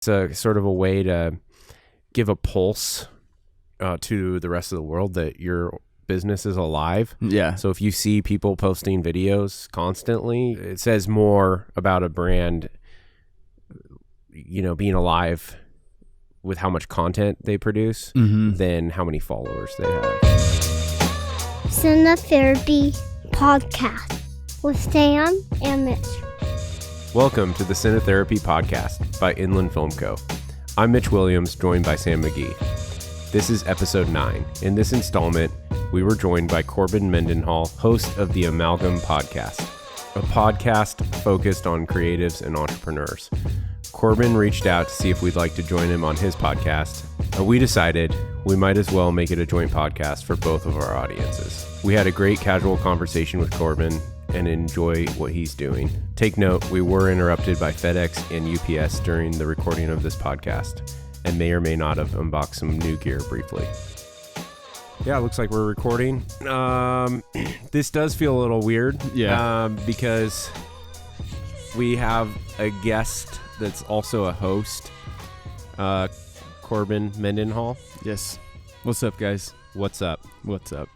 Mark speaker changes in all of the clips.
Speaker 1: It's a sort of a way to give a pulse to the rest of the world that your business is alive.
Speaker 2: Yeah.
Speaker 1: So if you see people posting videos constantly, it says more about a brand, being alive with how much content they produce than how many followers they have.
Speaker 3: Cinetherapy Podcast with Sam and Mitch.
Speaker 1: Welcome to the Cinetherapy Podcast by Inland Film Co. I'm Mitch Williams, joined by Sam McGhee. This is episode 9. In this installment, we were joined by Corbin Mendenhall, host of the Amalgam Podcast, a podcast focused on creatives and entrepreneurs. Corbin reached out to see if we'd like to join him on his podcast, and we decided we might as well make it a joint podcast for both of our audiences. We had a great casual conversation with Corbin and enjoy what he's doing. Take note, we were interrupted by FedEx and UPS during the recording of this podcast and may or may not have unboxed some new gear briefly. Yeah, it looks like we're recording. This does feel a little weird. Because we have a guest that's also a host, Corbin Mendenhall.
Speaker 2: Yes. What's up, guys?
Speaker 1: What's up?
Speaker 2: What's up?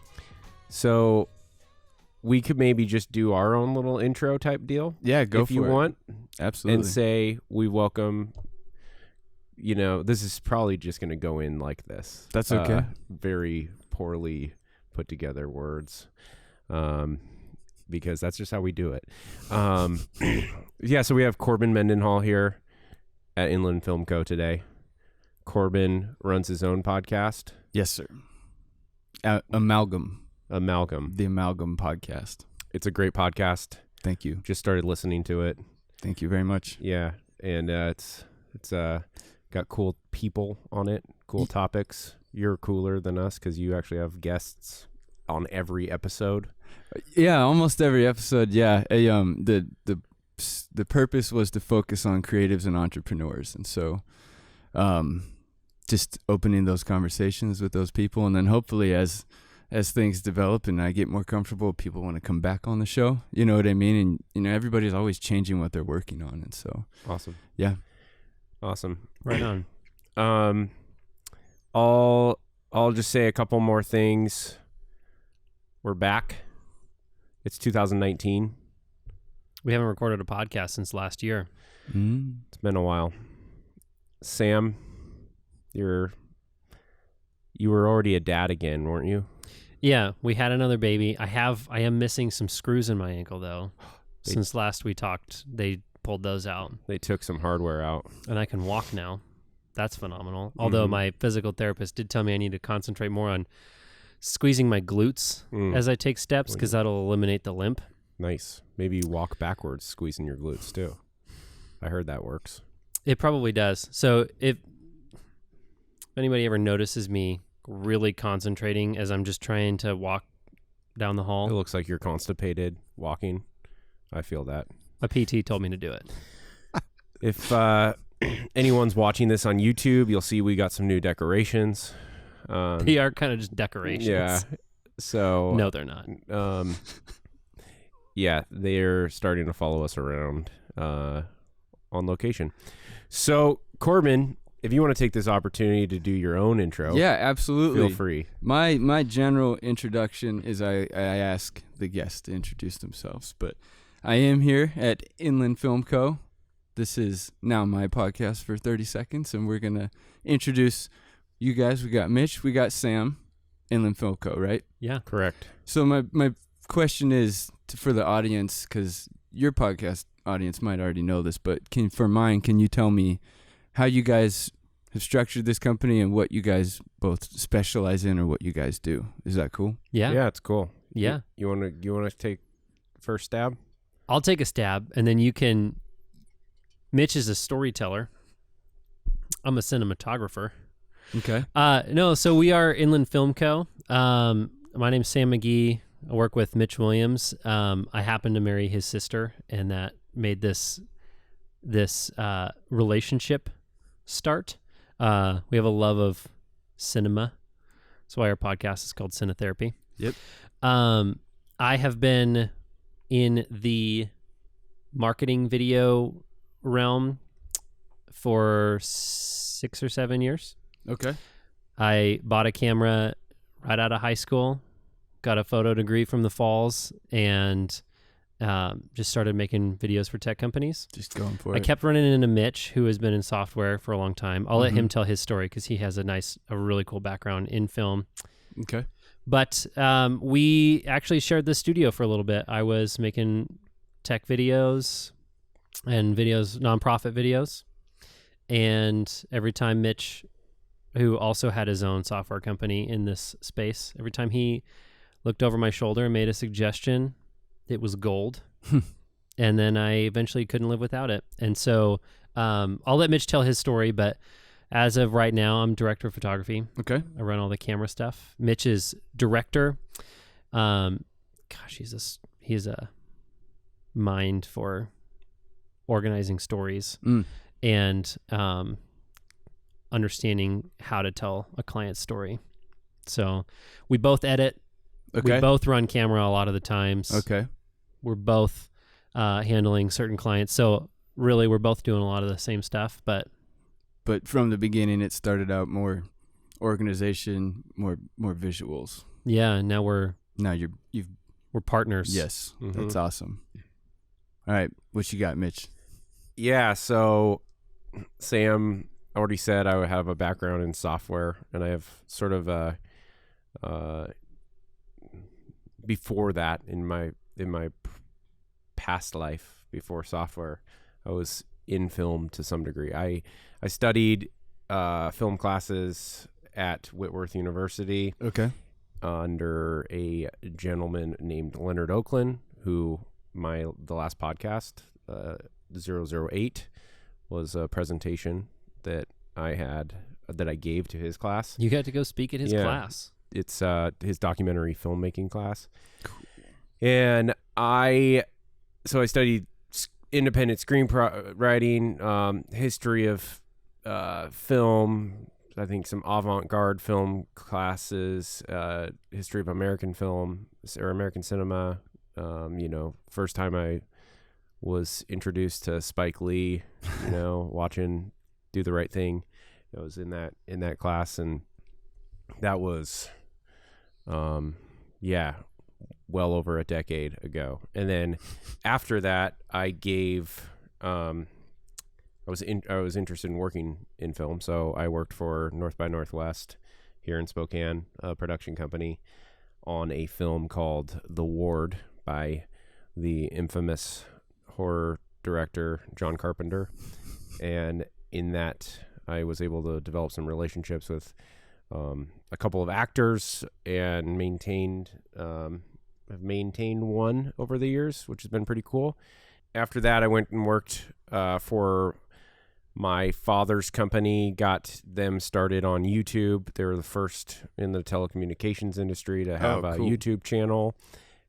Speaker 1: So we could maybe just do our own little intro type deal.
Speaker 2: Yeah, go
Speaker 1: if
Speaker 2: for
Speaker 1: you
Speaker 2: it.
Speaker 1: want.
Speaker 2: Absolutely.
Speaker 1: And say we welcome, this is probably just going to go in like this.
Speaker 2: That's okay.
Speaker 1: Very poorly put together words. Because that's just how we do it. So we have Corbin Mendenhall here at Inland Film Co. today. Corbin runs his own podcast.
Speaker 2: Yes, sir. Amalgam. The Amalgam Podcast.
Speaker 1: It's a great podcast.
Speaker 2: Thank you.
Speaker 1: Just started listening to it.
Speaker 2: Thank you very much.
Speaker 1: Yeah, and it's got cool people on it, cool topics. You're cooler than us because you actually have guests on every episode.
Speaker 2: Yeah, almost every episode. Yeah, the purpose was to focus on creatives and entrepreneurs, and so just opening those conversations with those people, and then hopefully as things develop and I get more comfortable, people want to come back on the show. You know what I mean? And everybody's always changing what they're working on, and so
Speaker 1: awesome.
Speaker 2: Yeah,
Speaker 1: awesome. Right on. I'll just say a couple more things. We're back. It's 2019.
Speaker 4: We haven't recorded a podcast since last year.
Speaker 1: It's been a while. Sam, you were already a dad again, weren't you?
Speaker 4: Yeah, we had another baby. I am missing some screws in my ankle though. Since last we talked, they pulled those out.
Speaker 1: They took some hardware out.
Speaker 4: And I can walk now. That's phenomenal. Although my physical therapist did tell me I need to concentrate more on squeezing my glutes as I take steps because that'll eliminate the limp.
Speaker 1: Nice. Maybe you walk backwards, squeezing your glutes too. I heard that works.
Speaker 4: It probably does. So if anybody ever notices me really concentrating as I'm just trying to walk down the hall.
Speaker 1: It looks like you're constipated walking. I feel that.
Speaker 4: My PT told me to do it.
Speaker 1: If anyone's watching this on YouTube, you'll see we got some new decorations.
Speaker 4: They are kind of just decorations.
Speaker 1: Yeah. So
Speaker 4: no, they're not.
Speaker 1: Yeah, they're starting to follow us around on location. So, Corbin, if you want to take this opportunity to do your own intro,
Speaker 2: yeah, absolutely.
Speaker 1: Feel free.
Speaker 2: My general introduction is I ask the guests to introduce themselves, but I am here at Inland Film Co. This is now my podcast for 30 seconds, and we're going to introduce you guys. We got Mitch, we got Sam, Inland Film Co., right?
Speaker 4: Yeah.
Speaker 1: Correct.
Speaker 2: So my question is for the audience, because your podcast audience might already know this, but can you tell me how you guys have structured this company and what you guys both specialize in or what you guys do? Is that cool?
Speaker 4: Yeah.
Speaker 1: Yeah, it's cool.
Speaker 4: Yeah.
Speaker 1: You want to take first stab?
Speaker 4: I'll take a stab, and then you can. Mitch is a storyteller. I'm a cinematographer.
Speaker 2: Okay.
Speaker 4: So we are Inland Film Co. My name's Sam McGhee. I work with Mitch Williams. I happen to marry his sister, and that made this relationship start. We have a love of cinema. That's why our podcast is called Cinetherapy.
Speaker 2: Yep.
Speaker 4: I have been in the marketing video realm for 6 or 7 years.
Speaker 2: Okay.
Speaker 4: I bought a camera right out of high school, got a photo degree from the Falls, and just started making videos for tech companies.
Speaker 2: Just going for it.
Speaker 4: I kept running into Mitch, who has been in software for a long time. I'll let him tell his story because he has a really cool background in film.
Speaker 2: Okay.
Speaker 4: But we actually shared the studio for a little bit. I was making tech videos and nonprofit videos. And every time Mitch, who also had his own software company in this space, every time he looked over my shoulder and made a suggestion, it was gold. And then I eventually couldn't live without it. And so I'll let Mitch tell his story, but as of right now, I'm director of photography.
Speaker 2: Okay.
Speaker 4: I run all the camera stuff. Mitch is director. He's a mind for organizing stories and understanding how to tell a client's story. So we both edit.
Speaker 2: Okay.
Speaker 4: We both run camera a lot of the times.
Speaker 2: Okay.
Speaker 4: We're both handling certain clients. So really, we're both doing a lot of the same stuff, but
Speaker 2: from the beginning, it started out more organization, more visuals.
Speaker 4: Yeah, now we're partners.
Speaker 2: Yes, that's awesome. All right, what you got, Mitch?
Speaker 1: Yeah, so Sam already said I would have a background in software, and I have sort of a before that in my past life before software, I was in film to some degree. I studied film classes at Whitworth University.
Speaker 2: Okay.
Speaker 1: Under a gentleman named Leonard Oakland, who the last podcast, 008, was a presentation that I gave to his class.
Speaker 4: You got to go speak at his class.
Speaker 1: It's his documentary filmmaking class. Cool. And I studied independent screenwriting, history of film, I think some avant-garde film classes, history of American film or American cinema. First time I was introduced to Spike Lee, watching Do the Right Thing. I was in that class, and that was, well over a decade ago. And then after that, I gave, I was interested in working in film, so I worked for North by Northwest here in Spokane, a production company, on a film called The Ward by the infamous horror director John Carpenter. And in that, I was able to develop some relationships with a couple of actors and have maintained one over the years, which has been pretty cool. After that, I went and worked for my father's company, got them started on YouTube. They were the first in the telecommunications industry to have a YouTube channel.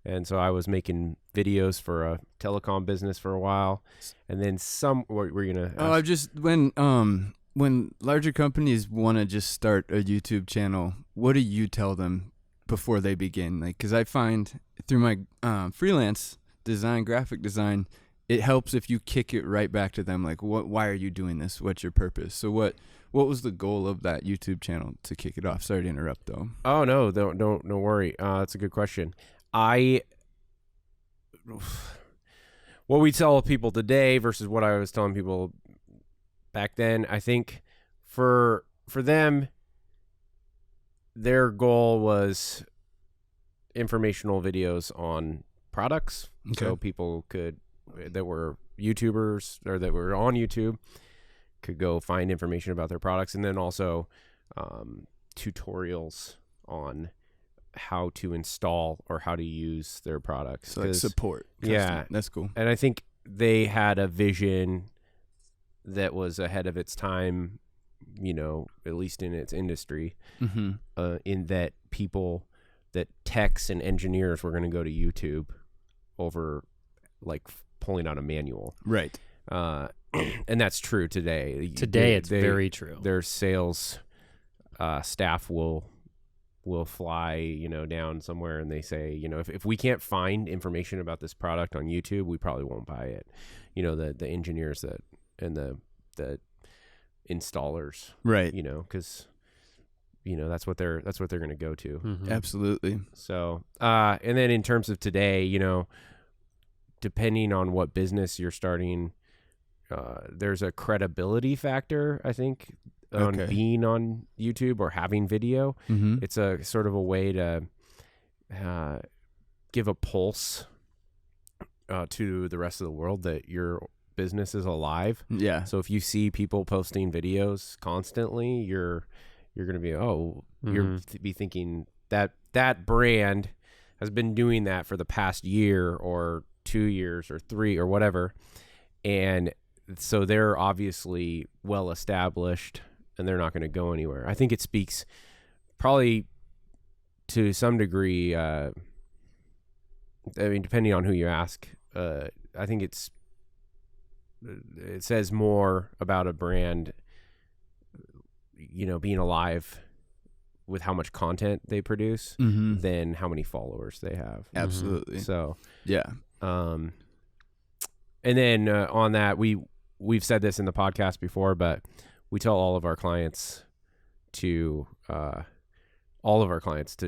Speaker 1: And so I was making videos for a telecom business for a while. And then what were you going to ask?
Speaker 2: When larger companies want to just start a YouTube channel, what do you tell them before they begin? Like, because I find through my freelance design, graphic design, it helps if you kick it right back to them. Like, why are you doing this? What's your purpose? So what was the goal of that YouTube channel to kick it off? Sorry to interrupt, though.
Speaker 1: Oh, no, don't worry. That's a good question. What we tell people today versus what I was telling people back then, I think for them, their goal was informational videos on products. Okay. So people that were YouTubers or that were on YouTube could go find information about their products, and then also tutorials on how to install or how to use their products.
Speaker 2: So like support.
Speaker 1: Yeah.
Speaker 2: That's cool.
Speaker 1: And I think they had a vision that was ahead of its time, at least in its industry, in that techs and engineers were going to go to YouTube over like pulling out a manual.
Speaker 2: Right.
Speaker 1: And that's true today.
Speaker 4: It's very true.
Speaker 1: Their sales staff will fly, down somewhere, and they say, if we can't find information about this product on YouTube, we probably won't buy it. The engineers and the installers,
Speaker 2: Right.
Speaker 1: because that's what they're going to go to.
Speaker 4: Mhm.
Speaker 2: Absolutely.
Speaker 1: So, and then in terms of today, depending on what business you're starting, there's a credibility factor, I think, on
Speaker 2: Okay.
Speaker 1: being on YouTube or having video.
Speaker 2: Mm-hmm.
Speaker 1: It's a sort of a way to give a pulse to the rest of the world that your business is alive.
Speaker 2: Yeah.
Speaker 1: So if you see people posting videos constantly, you're going to be, be thinking that brand has been doing that for the past year or 2 years or 3 or whatever. And so they're obviously well established and they're not going to go anywhere. I think it speaks probably to some degree, depending on who you ask, I think it says more about a brand, being alive with how much content they produce than how many followers they have.
Speaker 2: Absolutely.
Speaker 1: So,
Speaker 2: yeah.
Speaker 1: And then on that, we've said this in the podcast before, but we tell all of our clients to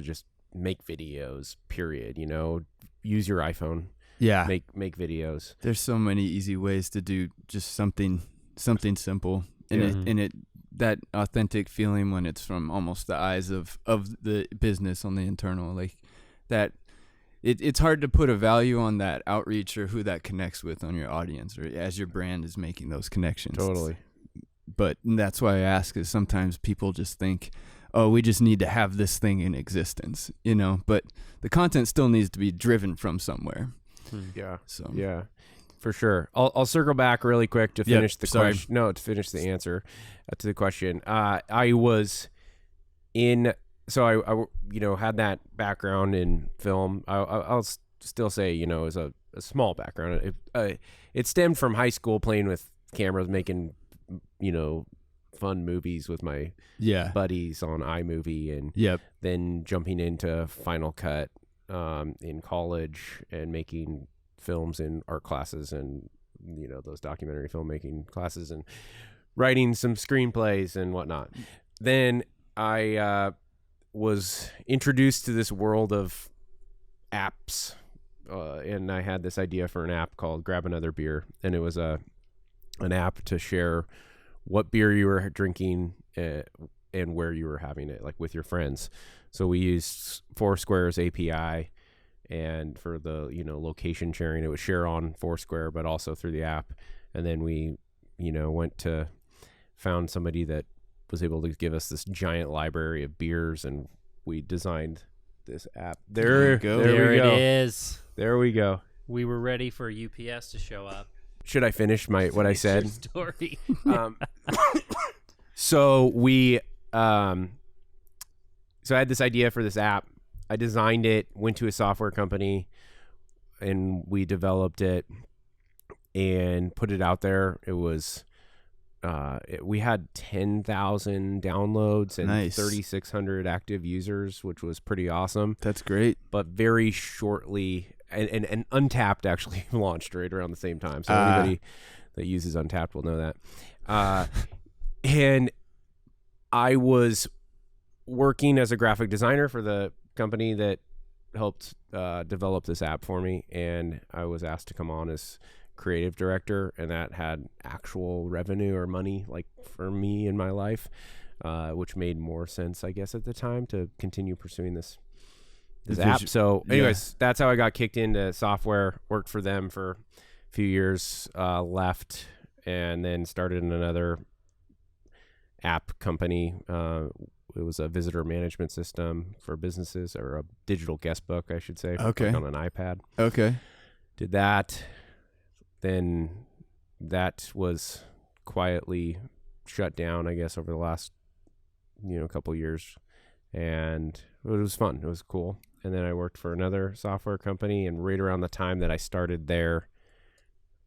Speaker 1: just make videos, period. Use your iPhone.
Speaker 2: Yeah.
Speaker 1: Make videos.
Speaker 2: There's so many easy ways to do just something simple, and that authentic feeling when it's from almost the eyes of the business on the internal, like that. It's hard to put a value on that outreach or who that connects with on your audience or as your brand is making those connections.
Speaker 1: Totally.
Speaker 2: But that's why I ask, is sometimes people just think, oh, we just need to have this thing in existence, but the content still needs to be driven from somewhere.
Speaker 1: Yeah.
Speaker 2: So
Speaker 1: yeah, for sure. I'll circle back really quick to finish the question. No, to finish the answer to the question. I was in. So I had that background in film. I'll still say, it was a small background. It stemmed from high school, playing with cameras, making, fun movies with my buddies on iMovie, and then jumping into Final Cut in college and making films in art classes and, those documentary filmmaking classes and writing some screenplays and whatnot. Then I was introduced to this world of apps, and I had this idea for an app called Grab Another Beer, and it was an app to share what beer you were drinking and where you were having it, like with your friends. So we used Foursquare's API, and for the location sharing, it would share on Foursquare, but also through the app. And then we found somebody that was able to give us this giant library of beers, and we designed this app. There we go.
Speaker 4: It is.
Speaker 1: There we go.
Speaker 4: We were ready for UPS to show up.
Speaker 1: Should I finish what I said?
Speaker 4: Your story.
Speaker 1: So we, so I had this idea for this app. I designed it, went to a software company, and we developed it and put it out there. It was, we had 10,000 downloads and 3,600 active users, which was pretty awesome.
Speaker 2: That's great.
Speaker 1: But very shortly, and Untapped actually launched right around the same time. So anybody that uses Untapped will know that. And I was working as a graphic designer for the company that helped develop this app for me, and I was asked to come on as creative director, and that had actual revenue or money, like for me in my life, which made more sense, I guess, at the time to continue pursuing this app. So anyways, that's how I got kicked into software, worked for them for a few years, left, and then started in another app company. It was a visitor management system for businesses, or a digital guest book, I should say,
Speaker 2: okay,
Speaker 1: on an iPad.
Speaker 2: Okay.
Speaker 1: Did that. Then that was quietly shut down, I guess, over the last, couple years. And it was fun. It was cool. And then I worked for another software company, and right around the time that I started there,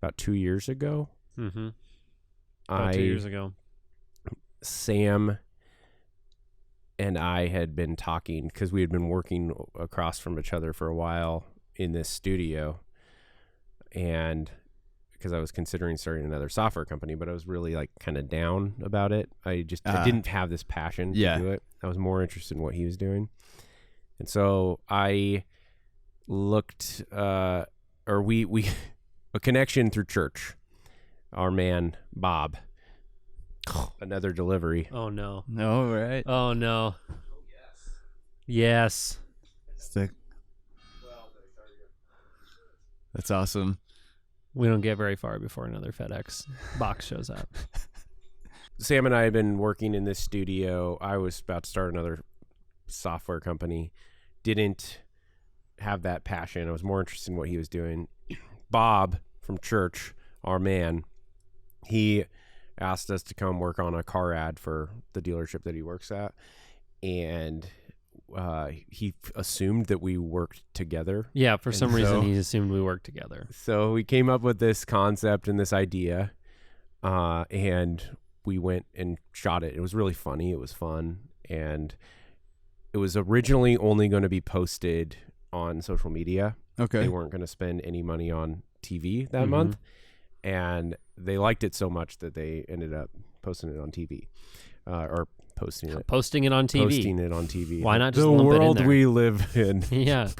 Speaker 1: about 2 years ago.
Speaker 4: Mm-hmm. About 2 years ago.
Speaker 1: Sam and I had been talking, because we had been working across from each other for a while in this studio, and because I was considering starting another software company, but I was really like kind of down about it. I didn't have this passion to do it. I was more interested in what he was doing. And so I looked, a connection through church. Our man, Bob, another delivery.
Speaker 4: Oh, no.
Speaker 2: No, right?
Speaker 4: Oh, no. Yes.
Speaker 2: That's awesome.
Speaker 4: We don't get very far before another FedEx box shows up.
Speaker 1: Sam and I had been working in this studio. I was about to start another software company. Didn't have that passion. I was more interested in what he was doing. Bob from church, our man, he asked us to come work on a car ad for the dealership that he works at. And he assumed that we worked together.
Speaker 4: Yeah, for some reason he assumed we worked together.
Speaker 1: So we came up with this concept and this idea, and we went and shot it. It was really funny. It was fun. And it was originally only going to be posted on social media.
Speaker 2: Okay.
Speaker 1: They weren't going to spend any money on TV that month. And they liked it so much that they ended up posting it on TV, or posting it on TV.
Speaker 4: Why not just
Speaker 1: the
Speaker 4: lump it in
Speaker 1: world
Speaker 4: there?
Speaker 1: we live in?
Speaker 4: Yeah.
Speaker 1: It's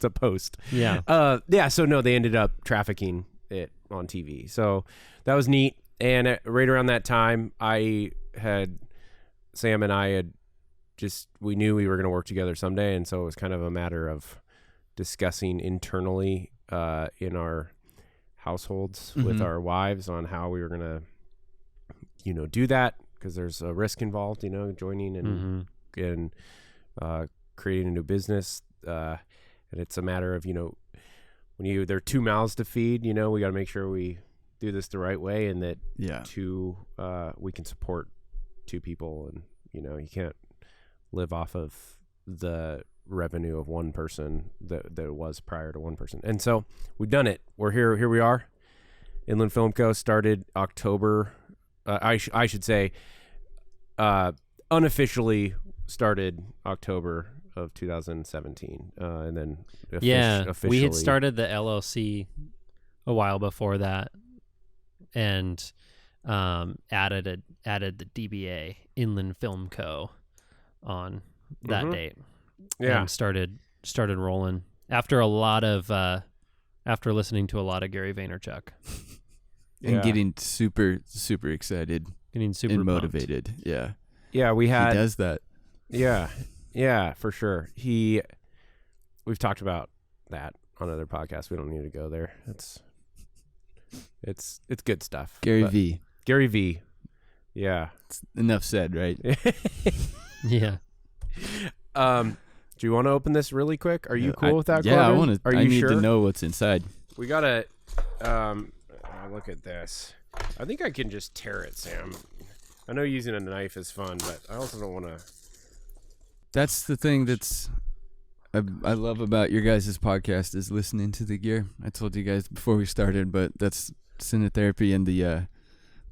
Speaker 1: a post.
Speaker 4: Yeah.
Speaker 1: So no, they ended up trafficking it on TV. So that was neat. And right around that time, Sam and I had we knew we were going to work together someday. And so it was kind of a matter of discussing internally in our households with our wives on how we were going to, do that, because there's a risk involved, joining and creating a new business. And it's a matter of, when there are two mouths to feed, we got to make sure we do this the right way, and that we can support two people, and, you can't live off of the revenue of one person that it was prior to one person. And so we've done it. We're here we are. Inland Film Co. started October. I should say unofficially started October of 2017, and then officially.
Speaker 4: We had started the LLC a while before that, and added the DBA, Inland Film Co. on that date.
Speaker 1: Yeah,
Speaker 4: and started rolling after listening to a lot of Gary Vaynerchuk
Speaker 2: and getting super excited,
Speaker 4: getting super
Speaker 2: and
Speaker 4: pumped.
Speaker 2: motivated. Yeah,
Speaker 1: he
Speaker 2: does that.
Speaker 1: Yeah, for sure. We've talked about that on other podcasts. We don't need to go there. It's good stuff.
Speaker 2: Gary V.
Speaker 1: Yeah.
Speaker 2: Enough said, right?
Speaker 4: Yeah.
Speaker 1: Do you want to open this really quick? Are you cool with that,
Speaker 2: Yeah,
Speaker 1: Corbin?
Speaker 2: I want to.
Speaker 1: Are you
Speaker 2: I need
Speaker 1: sure?
Speaker 2: to know what's inside.
Speaker 1: We gotta look at this. I think I can just tear it, Sam. I know using a knife is fun, but I also don't want to.
Speaker 2: That's the thing I love about your guys' podcast is listening to the gear. I told you guys before we started, but that's Cinetherapy and the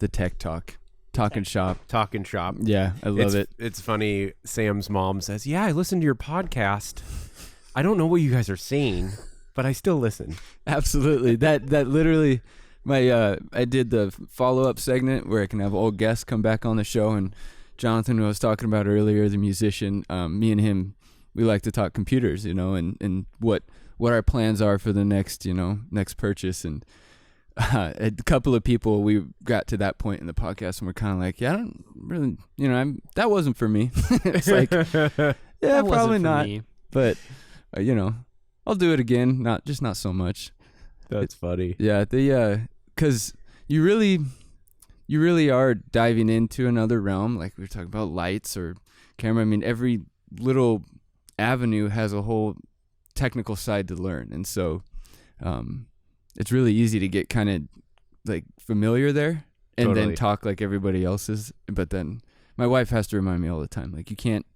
Speaker 2: tech talk. Talking shop. Yeah, I love it.
Speaker 1: It's funny. Sam's mom says, "Yeah, I listened to your podcast. I don't know what you guys are saying, but I still listen."
Speaker 2: Absolutely. That literally, I did the follow-up segment where I can have old guests come back on the show, and Jonathan, who I was talking about earlier, the musician, me and him, we like to talk computers, and what our plans are for the next purchase. And a couple of people, we got to that point in the podcast and we're kind of like, yeah, I don't really, that wasn't for me. It's like, yeah, probably not. Me. But, I'll do it again. Not so much.
Speaker 1: That's funny.
Speaker 2: Yeah. Cause you really are diving into another realm. Like we were talking about lights or camera. I mean, every little avenue has a whole technical side to learn. And so, it's really easy to get kind of like familiar there and then talk like everybody else is. But then my wife has to remind me all the time, like you can't,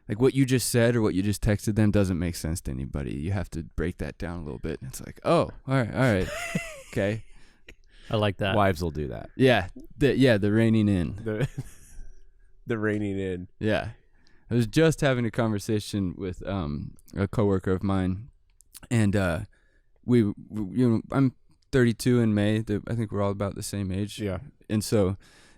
Speaker 2: like what you just said or what you just texted them doesn't make sense to anybody. You have to break that down a little bit. It's like, oh, all right. Okay.
Speaker 4: I like that.
Speaker 1: Wives will do that.
Speaker 2: Yeah. The reining in.
Speaker 1: The reining in.
Speaker 2: Yeah. I was just having a conversation with a coworker of mine, and I'm 32 in May. I think we're all about the same age.
Speaker 1: Yeah.
Speaker 2: And so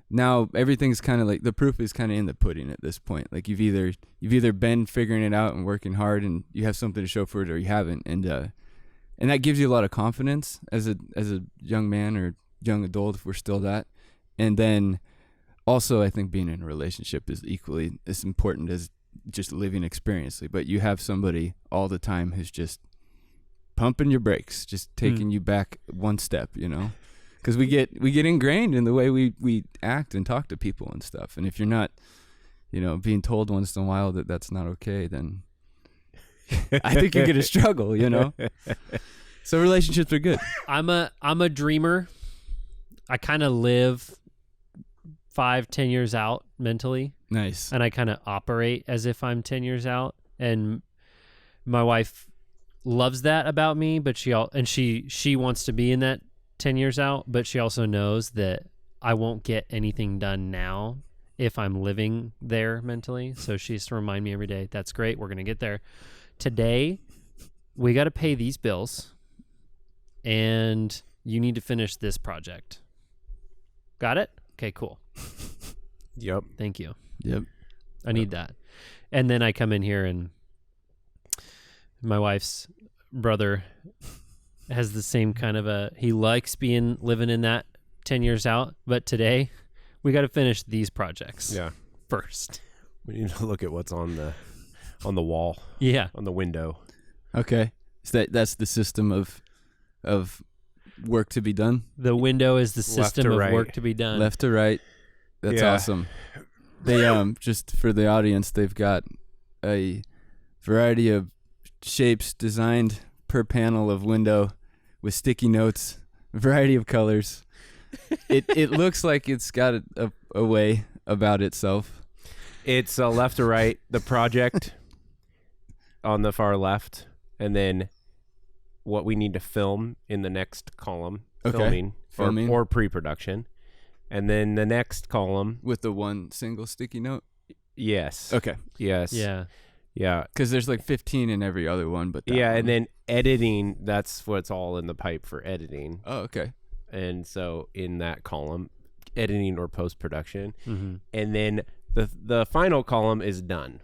Speaker 2: now everything's kind of like, the proof is kind of in the pudding at this point. Like you've either been figuring it out and working hard and you have something to show for it, or you haven't. And that gives you a lot of confidence as a young man or young adult, if we're still that. And then also I think being in a relationship is equally as important as just living experientially. But you have somebody all the time who's just pumping your brakes, just taking you back one step, you know? Because we get ingrained in the way we act and talk to people and stuff. And if you're not, you know, being told once in a while that that's not okay, then I think you're gonna struggle, you know. So relationships are good.
Speaker 4: I'm a dreamer. I kind of live 5-10 years out mentally.
Speaker 2: Nice.
Speaker 4: And I kind of operate as if I'm 10 years out. And my wife loves that about me, but she wants to be in that 10 years out, but she also knows that I won't get anything done now if I'm living there mentally. So she has to remind me every day, that's great, we're going to get there. Today, we got to pay these bills, and you need to finish this project. Got it? Okay, cool.
Speaker 1: Yep.
Speaker 4: Thank you.
Speaker 2: Yep.
Speaker 4: I need that. And then I come in here, and my wife's brother has the same kind of he likes living in that 10 years out, but today we got to finish these projects first.
Speaker 1: We need to look at what's on the wall.
Speaker 4: Yeah.
Speaker 1: On the window.
Speaker 2: Okay. So that's the system of work to be done.
Speaker 4: The window is the system of
Speaker 1: right.
Speaker 4: work to be done.
Speaker 2: Left to right. That's awesome. They just for the audience, they've got a variety of shapes designed per panel of window with sticky notes, a variety of colors. It looks like it's got a way about itself.
Speaker 1: It's left to right, the project on the far left, and then what we need to film in the next column, filming. Or pre-production. And then the next column.
Speaker 2: With the one single sticky note?
Speaker 1: Yes.
Speaker 2: Okay.
Speaker 1: Yes.
Speaker 4: Yeah.
Speaker 1: Yeah.
Speaker 2: Because there's like 15 in every other one. But that one.
Speaker 1: And then editing, that's what's all in the pipe for editing.
Speaker 2: Oh, okay.
Speaker 1: And so in that column, editing or post-production.
Speaker 4: Mm-hmm.
Speaker 1: And then the final column is done.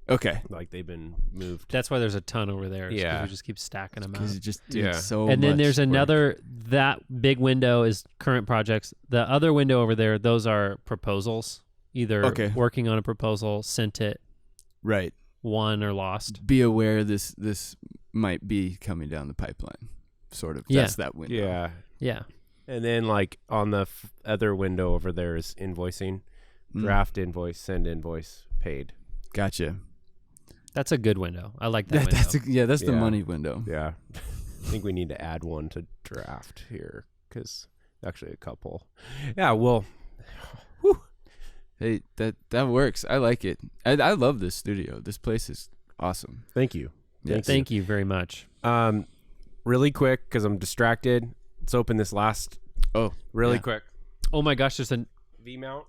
Speaker 2: Okay.
Speaker 1: Like they've been moved.
Speaker 4: That's why there's a ton over there.
Speaker 1: Yeah.
Speaker 4: We just keep stacking them
Speaker 2: Because
Speaker 4: out.
Speaker 2: it just did so
Speaker 4: And then
Speaker 2: much
Speaker 4: there's
Speaker 2: work.
Speaker 4: another, that big window is current projects. The other window over there, those are proposals. Either working on a proposal, sent it,
Speaker 2: right,
Speaker 4: won, or lost.
Speaker 2: Be aware this might be coming down the pipeline, sort of.
Speaker 4: Yeah.
Speaker 2: That's that window.
Speaker 1: Yeah.
Speaker 4: Yeah.
Speaker 1: And then like on the other window over there is invoicing. Draft invoice, send invoice, paid.
Speaker 2: Gotcha.
Speaker 4: That's a good window. I like that window.
Speaker 2: That's the money window.
Speaker 1: Yeah. I think we need to add one to draft here because actually a couple. Yeah, well.
Speaker 2: Hey, that works. I like it. I love this studio. This place is awesome.
Speaker 1: Thank you.
Speaker 4: Thank you very much.
Speaker 1: Really quick because I'm distracted. Let's open this last. Really quick.
Speaker 4: Oh my gosh, there's a
Speaker 1: V-mount.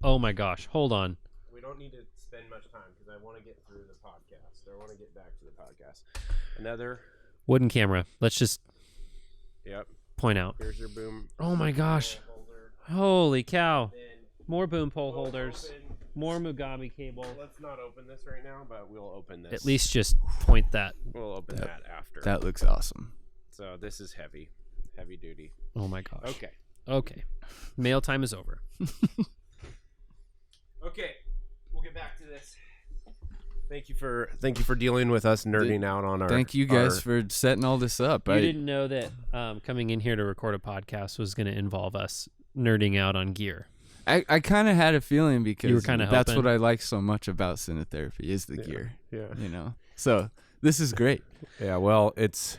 Speaker 4: Oh my gosh, hold on.
Speaker 1: We don't need to spend much time because I want to get through the podcast. I want to get back to the podcast. Another
Speaker 4: wooden camera. Let's just point out.
Speaker 1: Here's your boom.
Speaker 4: Oh my gosh. Holy cow. More boom pole holders. More Mugabe cable.
Speaker 1: Let's not open this right now, but we'll open this.
Speaker 4: At least just point that.
Speaker 1: We'll open that after.
Speaker 2: That looks awesome.
Speaker 1: So this is heavy duty.
Speaker 4: Oh my gosh.
Speaker 1: Okay.
Speaker 4: Mail time is over.
Speaker 1: Okay, we'll get back to this. Thank you for dealing with us nerding out on our.
Speaker 2: Thank you guys for setting all this up.
Speaker 4: You didn't know that coming in here to record a podcast was going to involve us nerding out on gear.
Speaker 2: I kind of had a feeling because
Speaker 4: you were kinda
Speaker 2: that's
Speaker 4: hoping.
Speaker 2: what I like so much about Cinetherapy is the gear.
Speaker 1: Yeah.
Speaker 2: You know. So this is great.
Speaker 1: Yeah. Well, it's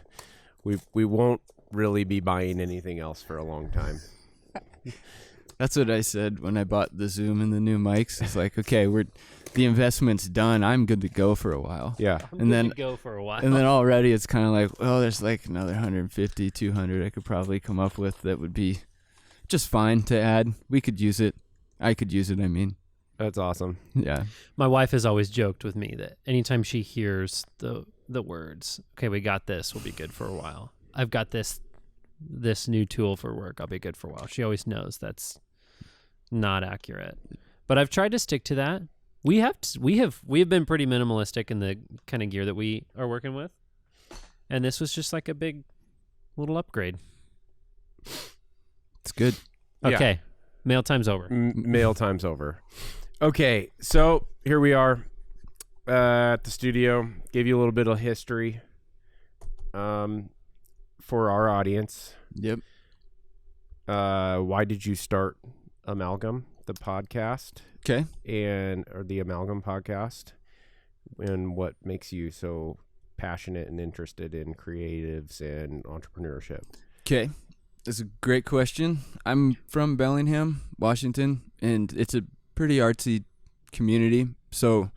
Speaker 1: we won't really be buying anything else for a long time.
Speaker 2: That's what I said when I bought the Zoom and the new mics. It's like, okay, the investment's done. I'm good to go for a while.
Speaker 1: Yeah.
Speaker 4: I'm good to go for a while.
Speaker 2: And then already it's kind of like, well, there's like another 150, 200 I could probably come up with that would be just fine to add. We could use it. I could use it, I mean.
Speaker 1: That's awesome.
Speaker 2: Yeah.
Speaker 4: My wife has always joked with me that anytime she hears the words, okay, we got this, we'll be good for a while. I've got this this new tool for work, I'll be good for a while. She always knows that's not accurate. But I've tried to stick to that. We have been pretty minimalistic in the kind of gear that we are working with. And this was just like a big little upgrade.
Speaker 2: It's good.
Speaker 4: Okay.
Speaker 1: Yeah.
Speaker 4: Mail time's over.
Speaker 1: Mail time's over. Okay, so here we are at the studio. Gave you a little bit of history for our audience.
Speaker 2: Yep.
Speaker 1: Why did you start Amalgam, the podcast?
Speaker 2: Okay.
Speaker 1: Or the Amalgam Podcast, and what makes you so passionate and interested in creatives and entrepreneurship?
Speaker 2: Okay. That's a great question. I'm from Bellingham, Washington, and it's a pretty artsy community. So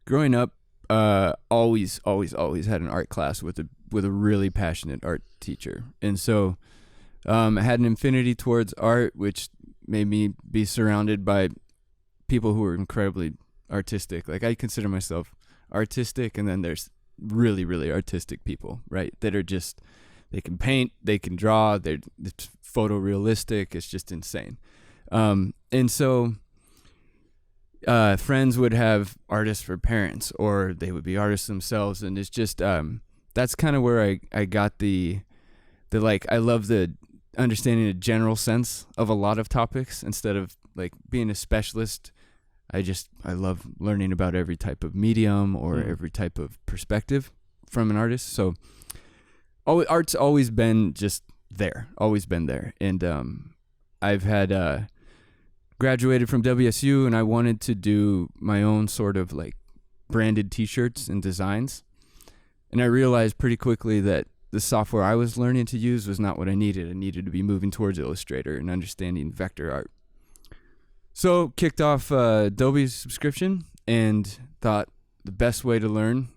Speaker 2: growing up, always had an art class with a really passionate art teacher. And so I had an affinity towards art, which made me be surrounded by people who were incredibly artistic. Like, I consider myself artistic, and then there's really, really artistic people, right? That are just, they can paint, they can draw, it's photorealistic, it's just insane. And so friends would have artists for parents, or they would be artists themselves, and it's just that's kind of where I got the like, I love the understanding a general sense of a lot of topics instead of like being a specialist. I love learning about every type of medium or every type of perspective from an artist. So art's always been there. And I've had graduated from WSU, and I wanted to do my own sort of like branded t-shirts and designs. And I realized pretty quickly that the software I was learning to use was not what I needed. I needed to be moving towards Illustrator and understanding vector art. So kicked off Adobe subscription and thought the best way to learn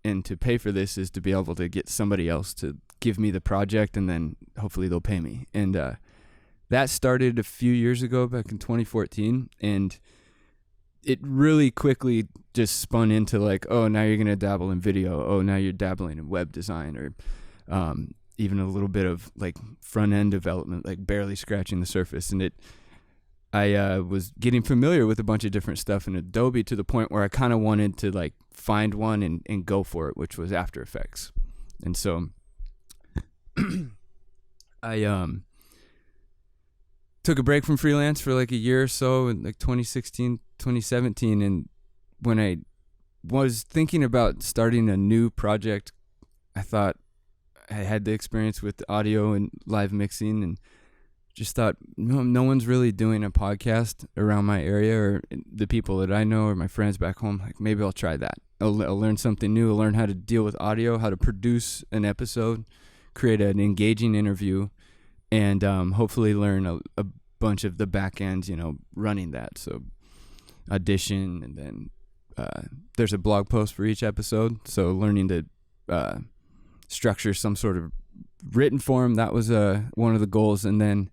Speaker 2: and to pay for this is to be able to get somebody else to give me the project, and then hopefully they'll pay me. And that started a few years ago, back in 2014, and it really quickly just spun into like, oh, now you're going to dabble in video. Oh, now you're dabbling in web design, or even a little bit of like front end development, like barely scratching the surface. And I was getting familiar with a bunch of different stuff in Adobe to the point where I kind of wanted to like find one and go for it, which was After Effects. And so I took a break from freelance for like a year or so in like 2016, 2017. And when I was thinking about starting a new project, I thought I had the experience with audio and live mixing, and just thought, no one's really doing a podcast around my area or the people that I know or my friends back home. Like, maybe I'll try that. I'll learn something new. I'll learn how to deal with audio, how to produce an episode, create an engaging interview, and hopefully learn a bunch of the back ends, running that. So audition, and then there's a blog post for each episode. So learning to structure some sort of written form, that was one of the goals. And then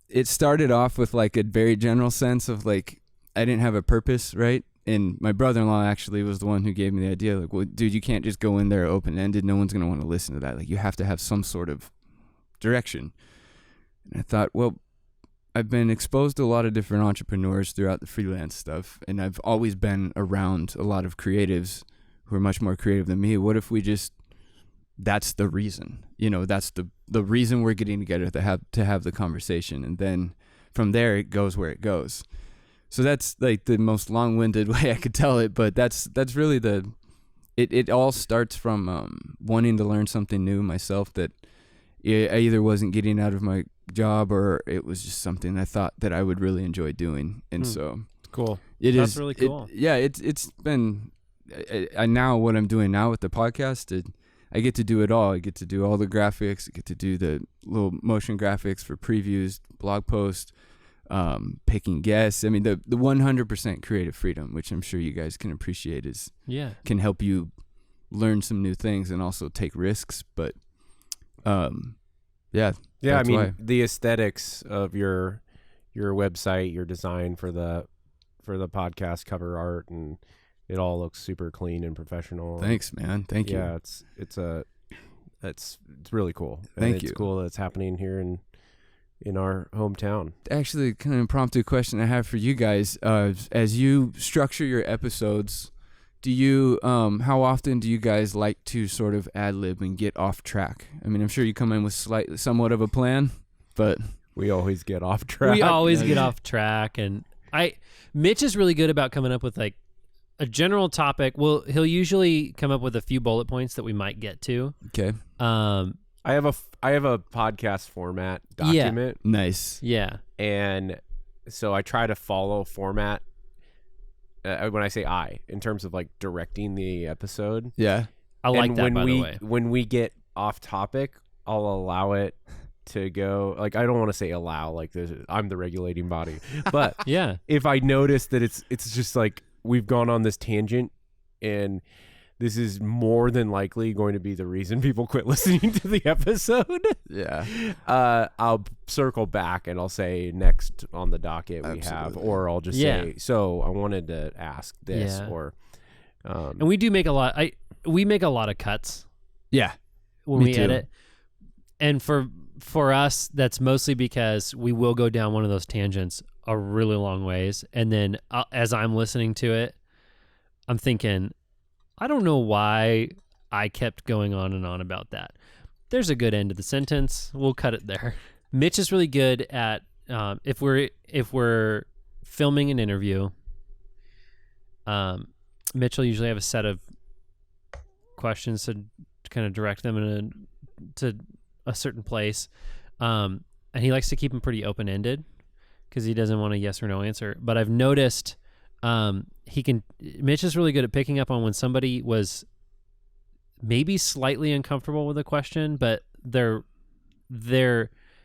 Speaker 2: it started off with like a very general sense of like, I didn't have a purpose, right? And my brother-in-law actually was the one who gave me the idea, like, well, dude, you can't just go in there open-ended. No one's going to want to listen to that. Like, you have to have some sort of direction. And I thought, well, I've been exposed to a lot of different entrepreneurs throughout the freelance stuff, and I've always been around a lot of creatives who are much more creative than me. What if we just, that's the reason, that's the reason we're getting together to have the conversation. And then from there, it goes where it goes. So that's like the most long-winded way I could tell it, but that's really it all starts from wanting to learn something new myself that I either wasn't getting out of my job, or it was just something I thought that I would really enjoy doing. And so
Speaker 4: cool.
Speaker 2: That's
Speaker 4: really cool.
Speaker 2: It's been, I now what I'm doing now with the podcast, I get to do it all. I get to do all the graphics. I get to do the little motion graphics for previews, blog posts, picking guests. I mean, the 100% creative freedom, which I'm sure you guys can appreciate, can help you learn some new things and also take risks. But I mean, why.
Speaker 1: The aesthetics of your website, your design for the podcast cover art, and it all looks super clean and professional.
Speaker 2: Thanks, man. Thank you.
Speaker 1: Yeah, it's it's really cool.
Speaker 2: Thank you.
Speaker 1: It's cool that it's happening here in our hometown.
Speaker 2: Actually, kind of impromptu question I have for you guys. As you structure your episodes, do you how often do you guys like to sort of ad-lib and get off track? I mean, I'm sure you come in with somewhat of a plan, but
Speaker 1: we always get off track.
Speaker 4: We always get off track, and Mitch is really good about coming up with like a general topic. Well, he'll usually come up with a few bullet points that we might get to.
Speaker 2: Okay.
Speaker 1: I have a podcast format document.
Speaker 2: Yeah. Nice.
Speaker 4: Yeah.
Speaker 1: And so I try to follow format when I say in terms of like directing the episode.
Speaker 2: Yeah.
Speaker 4: I like that, by the way.
Speaker 1: When we get off topic, I'll allow it to go. Like, I don't want to say allow, like I'm the regulating body. But
Speaker 4: yeah,
Speaker 1: if I notice that it's just like we've gone on this tangent and this is more than likely going to be the reason people quit listening to the episode.
Speaker 2: Yeah.
Speaker 1: I'll circle back and I'll say next on the docket we have, or I'll just say, so I wanted to ask this, or
Speaker 4: and we do make a lot. We make a lot of cuts.
Speaker 2: Yeah.
Speaker 4: When we edit, and for us, that's mostly because we will go down one of those tangents a really long ways, and then as I'm listening to it, I'm thinking, I don't know why I kept going on and on about that. There's a good end to the sentence. We'll cut it there. Mitch is really good at if we're filming an interview. Mitch will usually have a set of questions to kind of direct them to a certain place, and he likes to keep them pretty open-ended because he doesn't want a yes or no answer. But I've noticed Mitch is really good at picking up on when somebody was maybe slightly uncomfortable with a question, but it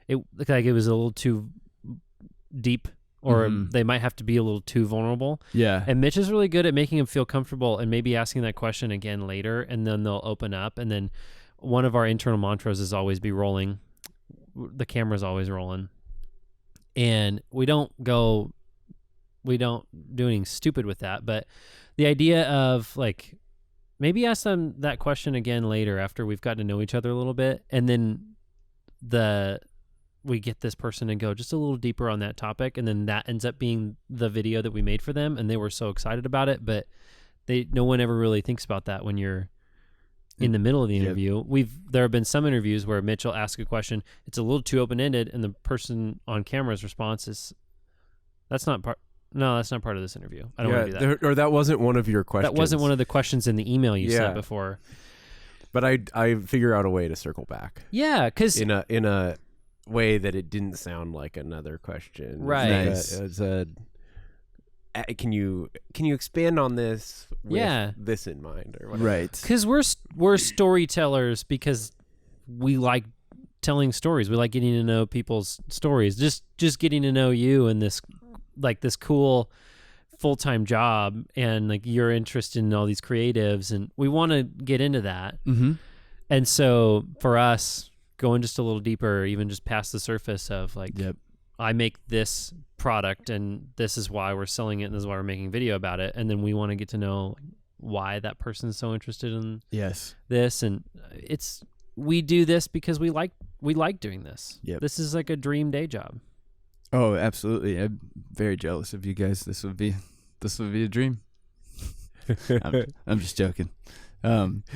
Speaker 4: looked like it was a little too deep, or they might have to be a little too vulnerable.
Speaker 2: Yeah.
Speaker 4: And Mitch is really good at making them feel comfortable and maybe asking that question again later, and then they'll open up. And then one of our internal mantras is always be rolling. The camera's always rolling. And we don't do anything stupid with that, but the idea of like maybe ask them that question again later after we've gotten to know each other a little bit, and then we get this person and go just a little deeper on that topic, and then that ends up being the video that we made for them, and they were so excited about it. But no one ever really thinks about that when you're in the middle of the interview. There have been some interviews where Mitch will ask a question, it's a little too open-ended, and the person on camera's response is, that's not part of this interview. I don't want to do that.
Speaker 1: Or that wasn't one of your questions.
Speaker 4: That wasn't one of the questions in the email you sent before.
Speaker 1: But I figure out a way to circle back.
Speaker 4: Yeah, because
Speaker 1: in a way that it didn't sound like another question.
Speaker 4: Right.
Speaker 1: Nice. Can you expand on this with this in mind, or whatever?
Speaker 2: Right.
Speaker 4: Because we're storytellers, because we like telling stories. We like getting to know people's stories. Just getting to know you and this cool full-time job, and like your interest in all these creatives, and we want to get into that.
Speaker 2: Mm-hmm.
Speaker 4: And so for us, going just a little deeper, even just past the surface of like, I make this product and this is why we're selling it and this is why we're making a video about it, and then we want to get to know why that person's so interested in this, and we do this because we like doing this. This is like a dream day job.
Speaker 2: Oh, absolutely. I'm very jealous of you guys. This would be a dream. I'm just joking.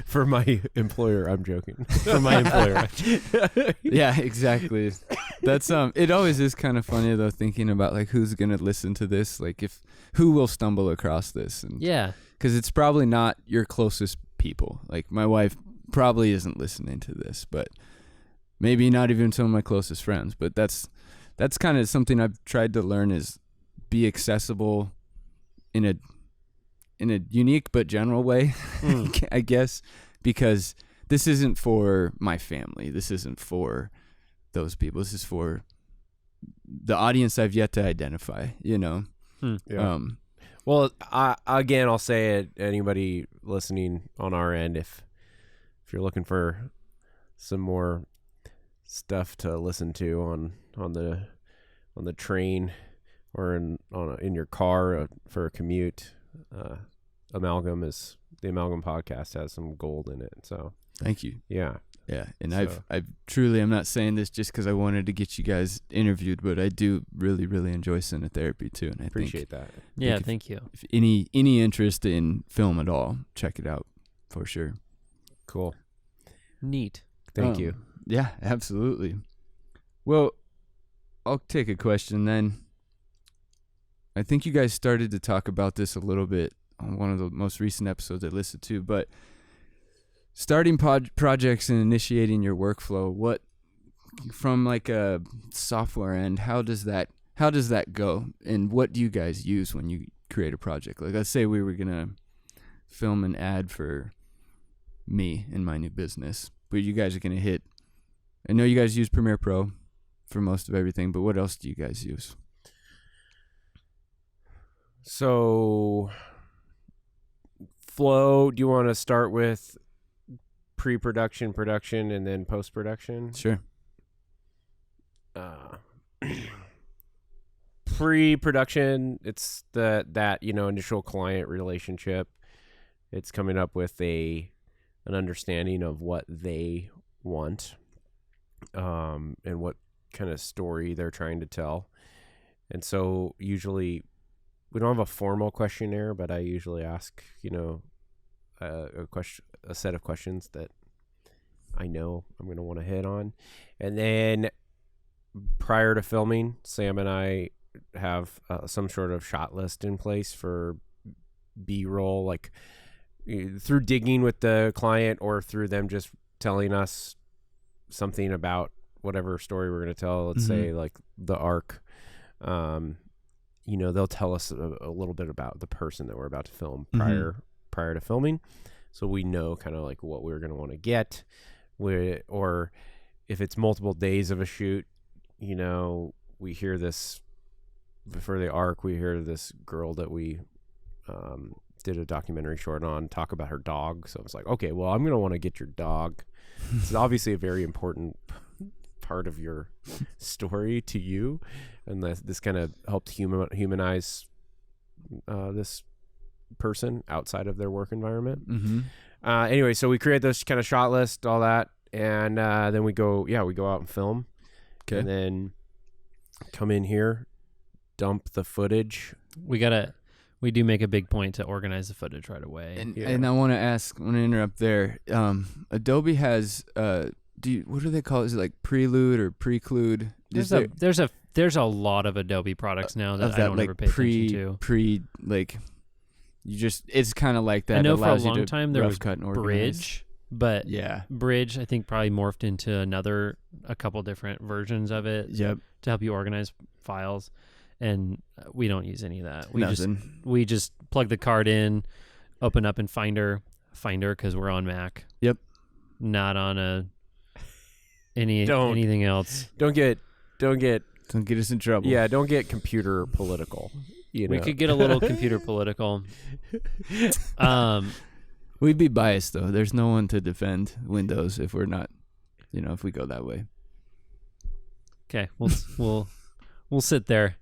Speaker 1: For my employer, I'm joking.
Speaker 4: For my employer.
Speaker 2: Yeah, exactly. That's it always is kind of funny though, thinking about like who's going to listen to this, like who will stumble across this, and cuz it's probably not your closest people. Like my wife probably isn't listening to this, but maybe not even some of my closest friends, but that's kind of something I've tried to learn, is be accessible in a unique but general way, I guess, because this isn't for my family. This isn't for those people. This is for the audience I've yet to identify, you know?
Speaker 1: Yeah. Well, I'll say it, anybody listening on our end, if you're looking for some more stuff to listen to on the train or in your car for a commute, the Amalgam Podcast has some gold in it. So
Speaker 2: thank you.
Speaker 1: Yeah.
Speaker 2: Yeah, and
Speaker 1: So-
Speaker 2: I've truly, I'm not saying this just because I wanted to get you guys interviewed, but I do really, really enjoy Cinetherapy too, and I
Speaker 1: Appreciate that.
Speaker 4: Yeah,
Speaker 2: if-
Speaker 4: thank you.
Speaker 2: if any interest in film at all, check it out for sure.
Speaker 1: Cool.
Speaker 4: Neat.
Speaker 1: Thank you.
Speaker 2: Yeah, absolutely. Well, I'll take a question then. I think you guys started to talk about this a little bit on one of the most recent episodes I listened to, but starting projects and initiating your workflow, what from like a software end, how does that go, and what do you guys use when you create a project? Like, let's say we were gonna film an ad for me and my new business, but you guys are gonna hit. I know you guys use Premiere Pro for most of everything, but what else do you guys use?
Speaker 1: So, flow, do you want to start with pre-production, production, and then post-production?
Speaker 2: Sure.
Speaker 1: Pre-production, it's that initial client relationship. It's coming up with an understanding of what they want, and what kind of story they're trying to tell. And so usually we don't have a formal questionnaire, but I usually ask, a set of questions that I know I'm going to want to hit on. And then prior to filming, Sam and I have some sort of shot list in place for B-roll, like through digging with the client or through them just telling us something about whatever story we're going to tell. Let's say like the arc. They'll tell us a little bit about the person that we're about to film prior to filming, so we know kind of like what we're going to want to get. Or if it's multiple days of a shoot, we hear this for the arc. We hear this girl that we did a documentary short on talk about her dog. So it's like, okay, well, I'm going to want to get your dog. It's obviously a very important part of your story to you, and this kind of helped humanize this person outside of their work environment. Anyway, so we create this kind of shot list, all that, and then we go out and film.
Speaker 2: Okay.
Speaker 1: And then come in here, dump the footage.
Speaker 4: We do make a big point to organize the footage right away.
Speaker 2: And I want to interrupt there. Adobe has what do they call it? Is it like Prelude or Preclude?
Speaker 4: There's a lot of Adobe products now that I don't ever pay attention to.
Speaker 2: It's kind of like that.
Speaker 4: I know
Speaker 2: it
Speaker 4: for a
Speaker 2: allows you
Speaker 4: long
Speaker 2: to
Speaker 4: time there
Speaker 2: rough
Speaker 4: was
Speaker 2: cut and organize.
Speaker 4: Bridge, but
Speaker 2: Yeah.
Speaker 4: Bridge I think probably morphed into a couple different versions of it.
Speaker 2: Yep.
Speaker 4: To help you organize files, and we don't use any of that. We just plug the card in, open up in Finder because we're on Mac.
Speaker 2: Yep.
Speaker 4: Not on anything else.
Speaker 1: Don't get
Speaker 2: us in trouble.
Speaker 1: Yeah, don't get computer political.
Speaker 4: We could get a little computer political.
Speaker 2: We'd be biased though. There's no one to defend Windows if we're not, if we go that way.
Speaker 4: Okay, we'll sit there.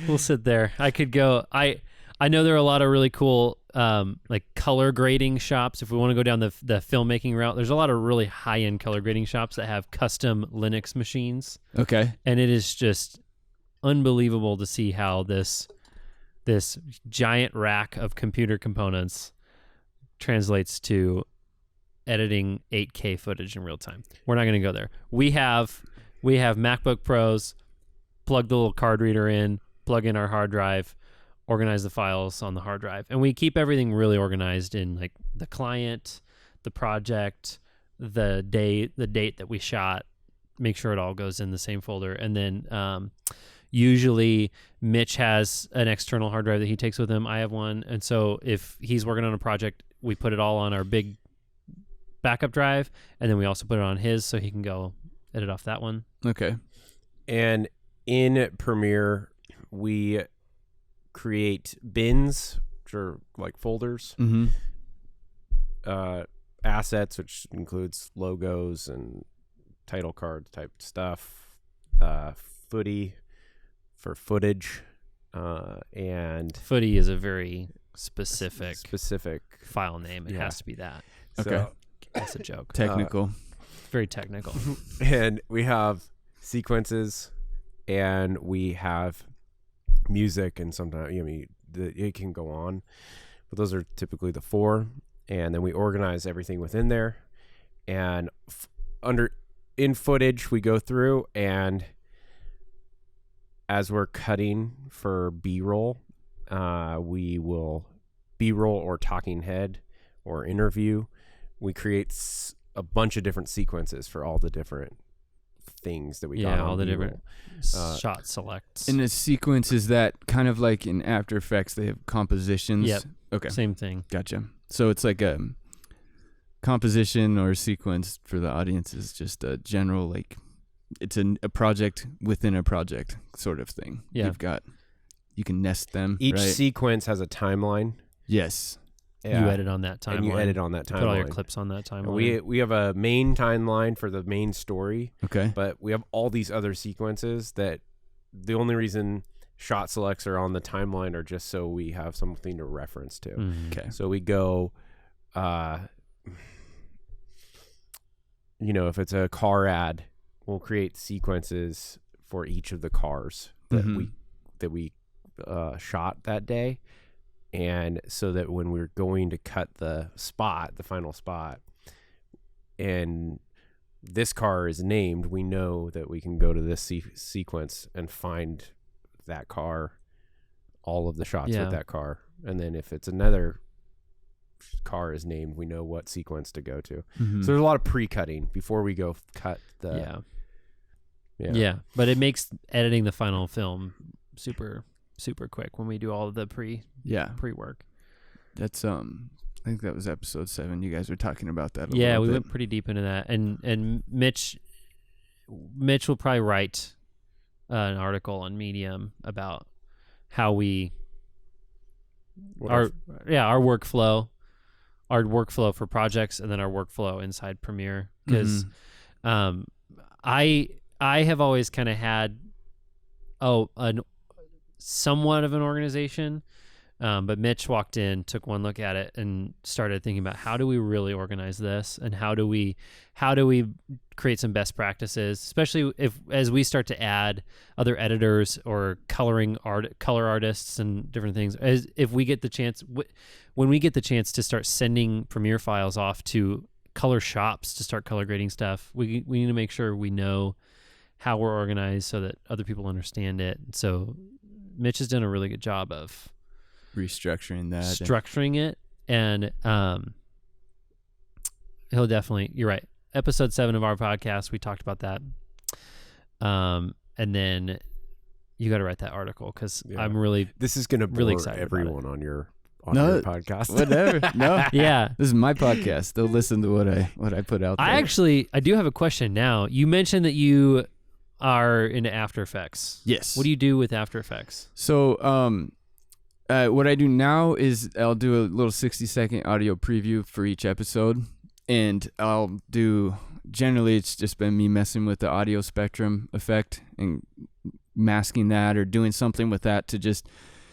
Speaker 4: We'll sit there. I could go. I know there are a lot of really cool like color grading shops. If we want to go down the filmmaking route, there's a lot of really high end color grading shops that have custom Linux machines.
Speaker 2: Okay.
Speaker 4: And it is just unbelievable to see how this giant rack of computer components translates to editing 8K footage in real time. We're not going to go there. We have MacBook Pros, plug the little card reader in, plug in our hard drive, organize the files on the hard drive. And we keep everything really organized in like the client, the project, the date that we shot, make sure it all goes in the same folder. And then usually Mitch has an external hard drive that he takes with him. I have one. And so if he's working on a project, we put it all on our big backup drive, and then we also put it on his so he can go edit off that one.
Speaker 2: Okay.
Speaker 1: And in Premiere, we create bins, which are like folders, assets, which includes logos and title card type stuff, footy for footage, and
Speaker 4: footy is a very specific
Speaker 1: specific
Speaker 4: file name. It
Speaker 1: Yeah.
Speaker 4: has to be that.
Speaker 2: Okay.
Speaker 1: So,
Speaker 4: That's a joke.
Speaker 2: Technical.
Speaker 4: very technical.
Speaker 1: And we have sequences, and we have music, and sometimes it can go on, but those are typically the 4. And then we organize everything within there, and in footage we go through, and as we're cutting for B-roll, we will B-roll or talking head or interview. We create a bunch of different sequences for all the different things that we got on
Speaker 4: all the
Speaker 1: B-roll.
Speaker 4: different shot selects.
Speaker 2: In the sequence, is that kind of like in After Effects, they have compositions?
Speaker 4: Yep.
Speaker 2: Okay.
Speaker 4: Same thing.
Speaker 2: Gotcha. So it's like a composition or sequence for the audience is just a general, like, it's a project within a project sort of thing.
Speaker 4: Yeah.
Speaker 2: You can nest them.
Speaker 1: Each
Speaker 2: right?
Speaker 1: sequence has a timeline.
Speaker 2: Yes.
Speaker 1: Yeah.
Speaker 4: You edit on that timeline.
Speaker 1: And you edit on that timeline.
Speaker 4: Put all your clips on that
Speaker 1: And
Speaker 4: timeline.
Speaker 1: we have a main timeline for the main story,
Speaker 2: Okay.
Speaker 1: but we have all these other sequences that the only reason shot selects are on the timeline are just so we have something to reference to.
Speaker 2: Okay.
Speaker 1: So we go, if it's a car ad, we'll create sequences for each of the cars that we shot that day. And so that when we're going to cut the final spot, and this car is named, we know that we can go to this sequence and find that car, all of the shots with that car. And then if it's another car is named, we know what sequence to go to. So there's a lot of pre-cutting before we go cut the...
Speaker 4: Yeah. But it makes editing the final film super quick when we do all of the pre-work.
Speaker 2: That's I think that was episode 7. You guys were talking about that a
Speaker 4: Yeah,
Speaker 2: little
Speaker 4: we
Speaker 2: bit.
Speaker 4: went pretty deep into that. And Mitch will probably write an article on Medium about how we our workflow for projects, and then our workflow inside Premiere, because I have always kind of had somewhat of an organization, but Mitch walked in, took one look at it, and started thinking about how do we really organize this, and how do we create some best practices, especially as we start to add other editors or color artists and different things. If we get the chance, when we get the chance to start sending Premiere files off to color shops to start color grading stuff, we need to make sure we know how we're organized so that other people understand it. So Mitch has done a really good job of
Speaker 2: restructuring that,
Speaker 4: structuring it, and he'll definitely. You're right. Episode 7 of our podcast, we talked about that, and then you got to write that article, because I'm really.
Speaker 1: This is going to
Speaker 4: really
Speaker 1: bore
Speaker 4: excited
Speaker 1: everyone on your podcast.
Speaker 2: Whatever. No.
Speaker 4: Yeah.
Speaker 2: This is my podcast. They'll listen to what I put out there.
Speaker 4: I do have a question now. You mentioned that you are into After Effects.
Speaker 2: Yes.
Speaker 4: What do you do with After Effects?
Speaker 2: So, what I do now is I'll do a little 60-second audio preview for each episode, and generally it's just been me messing with the audio spectrum effect and masking that or doing something with that to just,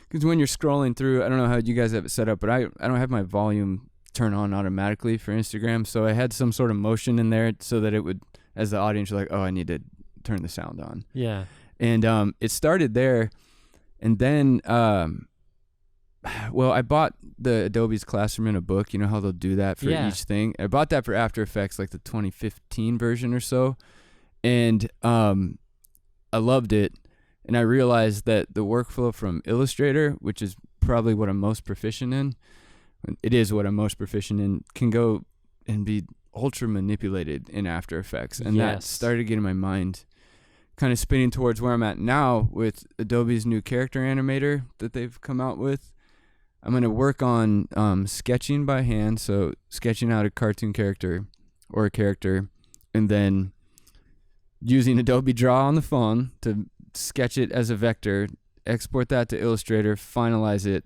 Speaker 2: because when you're scrolling through, I don't know how you guys have it set up, but I don't have my volume turn on automatically for Instagram, so I had some sort of motion in there so that it would, as the audience, you're like, oh, I need to turn the sound on.
Speaker 4: Yeah.
Speaker 2: And it started there, and then I bought the Adobe's Classroom in a book. You know how they'll do that for each thing? I bought that for After Effects, like the 2015 version or so, and I loved it. And I realized that the workflow from Illustrator, which is probably what I'm most proficient in, it is what I'm most proficient in, can go and be ultra manipulated in After Effects. And that started getting my mind kind of spinning towards where I'm at now with Adobe's new character animator that they've come out with. I'm going to work on sketching by hand, so sketching out a cartoon character or a character, and then using Adobe Draw on the phone to sketch it as a vector, export that to Illustrator, finalize it,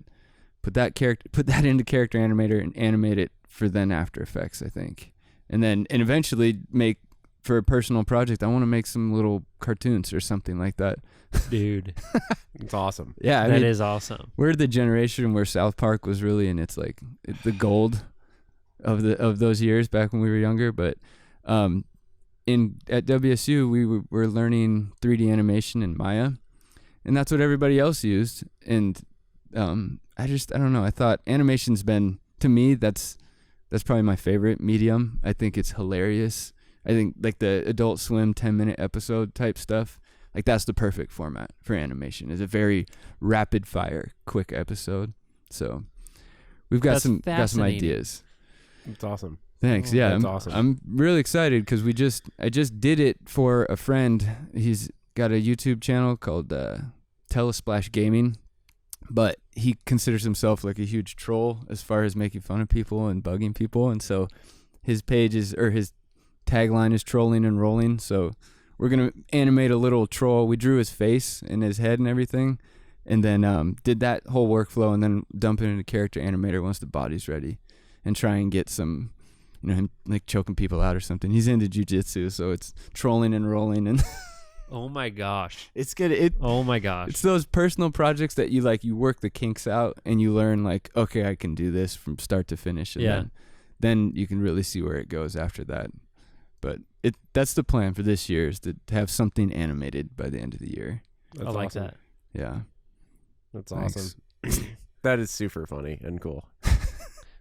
Speaker 2: put that into Character Animator, and animate it for then After Effects, I think. And eventually make, for a personal project, I want to make some little cartoons or something like that.
Speaker 4: Dude.
Speaker 1: It's awesome.
Speaker 2: Yeah,
Speaker 4: that is awesome.
Speaker 2: We're the generation where South Park was really in its the gold of those years back when we were younger, but at WSU, we were learning 3D animation in Maya, and that's what everybody else used. And I don't know. I thought animation's been, to me, that's probably my favorite medium. I think it's hilarious. I think like the Adult Swim 10-minute episode type stuff, like that's the perfect format for animation. It's a very rapid fire, quick episode. So we've got some ideas.
Speaker 1: It's awesome.
Speaker 2: Thanks. Yeah,
Speaker 1: that's awesome.
Speaker 2: I'm really excited because I just did it for a friend. He's got a YouTube channel called Telesplash Gaming, but he considers himself like a huge troll as far as making fun of people and bugging people, and so his his tagline is trolling and rolling. So we're gonna animate a little troll. We drew his face and his head and everything, and then did that whole workflow, and then dump it into character animator once the body's ready, and try and get some, him like choking people out or something. He's into jujitsu, so it's trolling and rolling and.
Speaker 4: Oh my gosh.
Speaker 2: It's good.
Speaker 4: Oh my gosh.
Speaker 2: It's those personal projects that you work the kinks out and you learn like, okay, I can do this from start to finish. And then you can really see where it goes after that. But that's the plan for this year, is to have something animated by the end of the year.
Speaker 1: That's
Speaker 4: I like
Speaker 1: awesome.
Speaker 4: that.
Speaker 2: Yeah.
Speaker 1: That's
Speaker 2: Thanks.
Speaker 1: awesome. That is super funny and cool.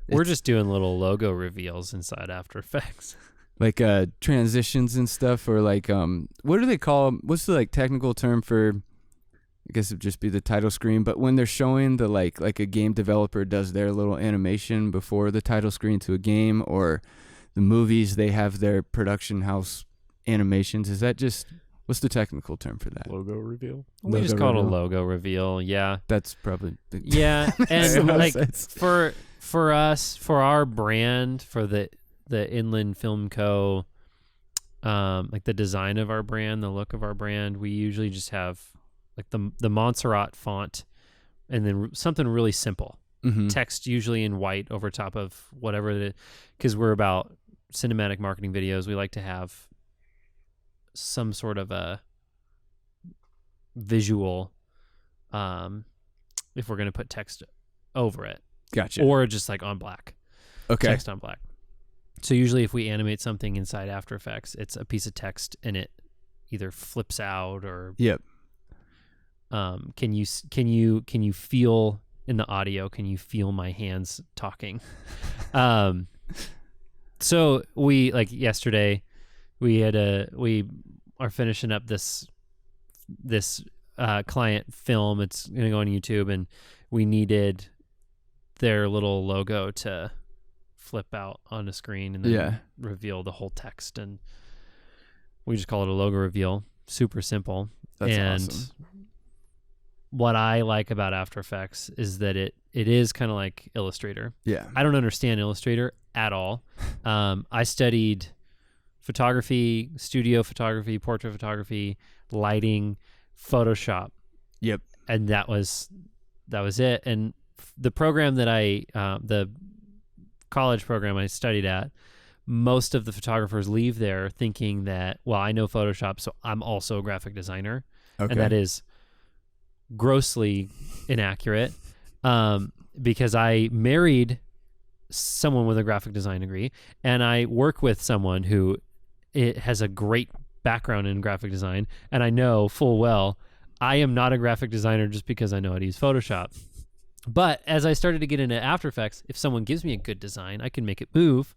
Speaker 4: We're just doing little logo reveals inside After Effects.
Speaker 2: Like transitions and stuff, or like what do they call them? What's the like technical term for, I guess it'd just be the title screen, but when they're showing the like a game developer does their little animation before the title screen to a game, or the movies, they have their production house animations. Is that just, what's the technical term for that?
Speaker 1: Logo reveal?
Speaker 4: We just call it a logo reveal. Yeah.
Speaker 2: That's probably
Speaker 4: yeah. And like for us, for our brand, for the Inland Film Co., like the design of our brand, the look of our brand, we usually just have like the Montserrat font, and then something really simple.
Speaker 2: Mm-hmm.
Speaker 4: Text usually in white over top of whatever because we're about cinematic marketing videos. We like to have some sort of a visual, if we're going to put text over it.
Speaker 2: Gotcha.
Speaker 4: Or just like on black.
Speaker 2: Okay.
Speaker 4: Text on black. So usually if we animate something inside After Effects, it's a piece of text and it either flips out or
Speaker 2: Yep.
Speaker 4: Can you feel in the audio, can you feel my hands talking? So we, like yesterday, we are finishing up this client film. It's going to go on YouTube, and we needed their little logo to flip out on a screen and then reveal the whole text, and we just call it a logo reveal. Super simple.
Speaker 2: That's awesome.
Speaker 4: What I like about After Effects is that it is kind of like Illustrator.
Speaker 2: Yeah.
Speaker 4: I don't understand Illustrator at all. I studied photography, studio photography, portrait photography, lighting, Photoshop.
Speaker 2: Yep.
Speaker 4: And that was it. And the program that the college program I studied at, most of the photographers leave there thinking that, well, I know Photoshop, so I'm also a graphic designer.
Speaker 2: Okay.
Speaker 4: And that is grossly inaccurate, because I married someone with a graphic design degree, and I work with someone who has a great background in graphic design, and I know full well I am not a graphic designer just because I know how to use Photoshop. But as I started to get into After Effects, if someone gives me a good design, I can make it move.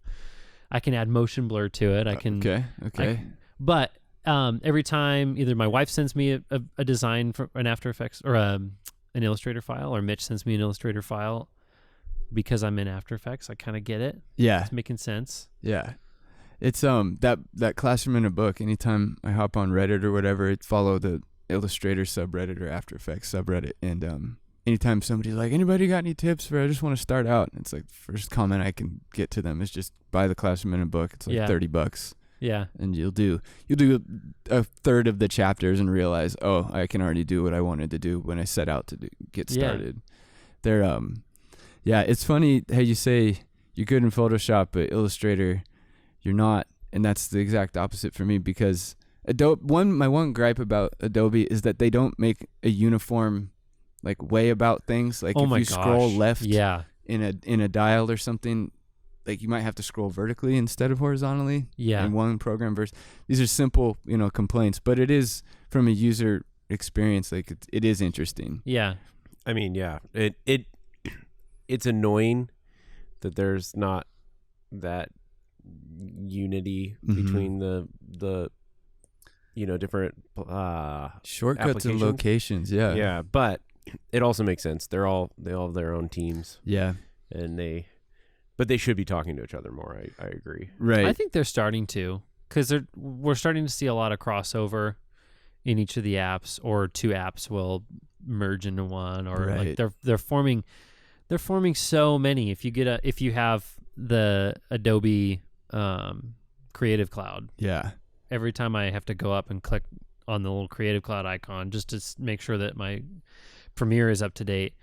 Speaker 4: I can add motion blur to it. I can.
Speaker 2: Okay.
Speaker 4: But every time either my wife sends me a design for an After Effects or an Illustrator file, or Mitch sends me an Illustrator file, because I'm in After Effects, I kind of get it.
Speaker 2: Yeah.
Speaker 4: It's making sense.
Speaker 2: Yeah. It's that classroom in a book. Anytime I hop on Reddit or whatever, it follow the Illustrator subreddit or After Effects subreddit, and anytime somebody's like, anybody got any tips for, I just want to start out, it's like first comment I can get to them is just buy the classroom in a book. It's like $30.
Speaker 4: Yeah.
Speaker 2: And you'll do a third of the chapters and realize, oh, I can already do what I wanted to do when I set out to get started. They're it's funny how you say you're good in Photoshop, but Illustrator you're not, and that's the exact opposite for me, because my one gripe about Adobe is that they don't make a uniform like way about things. Like if you scroll left in a dial or something, like you might have to scroll vertically instead of horizontally.
Speaker 4: Yeah.
Speaker 2: In one program versus these are simple, complaints, but it is from a user experience, like it is interesting.
Speaker 4: Yeah.
Speaker 1: I mean, yeah, it's annoying that there's not that unity between the different
Speaker 2: Shortcuts and
Speaker 1: applications.
Speaker 2: Locations. Yeah.
Speaker 1: Yeah, but it also makes sense. They all have their own teams.
Speaker 2: Yeah.
Speaker 1: But they should be talking to each other more. I agree.
Speaker 2: Right.
Speaker 4: I think they're starting to, because we're starting to see a lot of crossover in each of the apps, or two apps will merge into one, or
Speaker 2: Right.
Speaker 4: like they're forming so many. If you have the Adobe Creative Cloud,
Speaker 2: Yeah.
Speaker 4: every time I have to go up and click on the little Creative Cloud icon just to make sure that my Premiere is up to date,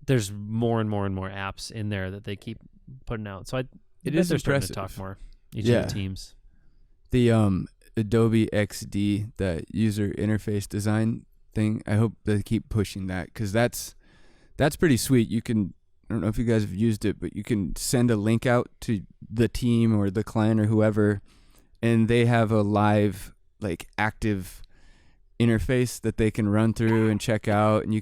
Speaker 4: there's more and more and more apps in there that they keep putting out. So
Speaker 2: It is
Speaker 4: they're starting to
Speaker 2: impressive.
Speaker 4: talk more, each
Speaker 2: Yeah.
Speaker 4: of the teams.
Speaker 2: The Adobe XD, that user interface design thing, I hope they keep pushing that, because that's pretty sweet. You can, I don't know if you guys have used it, but you can send a link out to the team or the client or whoever, and they have a live, like, active interface that they can run through and check out, and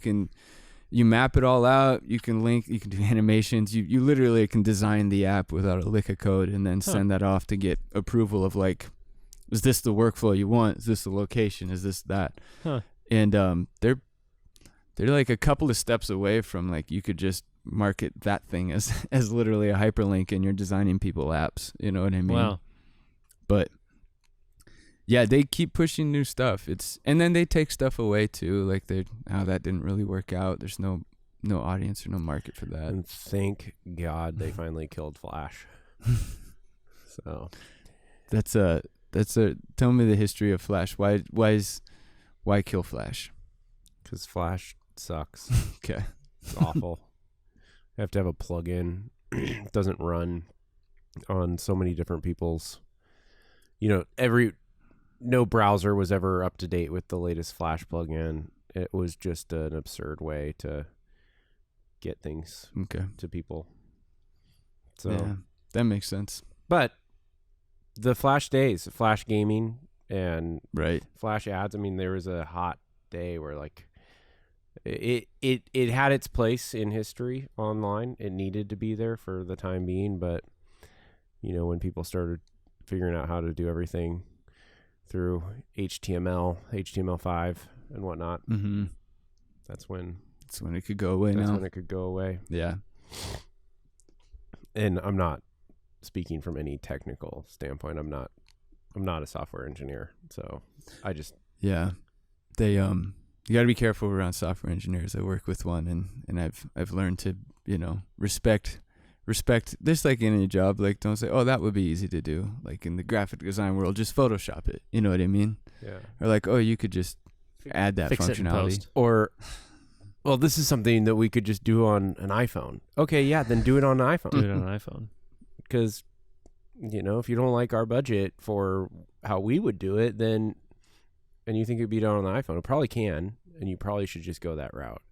Speaker 2: you map it all out. You can link, you can do animations. You literally can design the app without a lick of code, and then send that off to get approval of, like, is this the workflow you want? Is this the location? Is this that?
Speaker 4: Huh.
Speaker 2: And they're like a couple of steps away from, like, you could just market that thing as literally a hyperlink, and you're designing people apps. You know what I mean?
Speaker 4: Wow.
Speaker 2: But yeah, they keep pushing new stuff. And then they take stuff away too. Like that didn't really work out. There's no audience or no market for that.
Speaker 1: And thank God they finally killed Flash. So
Speaker 2: That's tell me the history of Flash. Why kill Flash?
Speaker 1: because Flash sucks.
Speaker 2: Okay.
Speaker 1: It's awful. You have to have a plug-in. It doesn't run on so many different people's. No browser was ever up to date with the latest Flash plugin. It was just an absurd way to get things
Speaker 2: Okay.
Speaker 1: to people. So,
Speaker 2: Yeah, that makes sense.
Speaker 1: but the Flash days, Flash gaming and
Speaker 2: Right.
Speaker 1: Flash ads. I mean, there was a hot day where like it had its place in history online. It needed to be there for the time being, but when people started figuring out how to do everything through HTML, HTML5 and whatnot,
Speaker 2: Mm-hmm.
Speaker 1: that's when
Speaker 2: it could go away now.
Speaker 1: it could go away.
Speaker 2: Yeah.
Speaker 1: And I'm not speaking from any technical standpoint. I'm not a software engineer, so I just
Speaker 2: Yeah. They you got to be careful around software engineers. I work with one, and I've learned to, respect this, like in any job. Like, don't say, oh, that would be easy to do. Like in the graphic design world, just Photoshop it. You know what I mean?
Speaker 1: yeah.
Speaker 2: Or like, oh, you could just add that
Speaker 4: Fix it in
Speaker 2: functionality.
Speaker 4: post.
Speaker 1: Or, well, this is something that we could just do on an iPhone. Okay, yeah, then do it on an
Speaker 4: Do
Speaker 1: iPhone.
Speaker 4: it on an iPhone.
Speaker 1: Because, if you don't like our budget for how we would do it, then, and you think it'd be done on an iPhone, it probably can, and you probably should just go that route.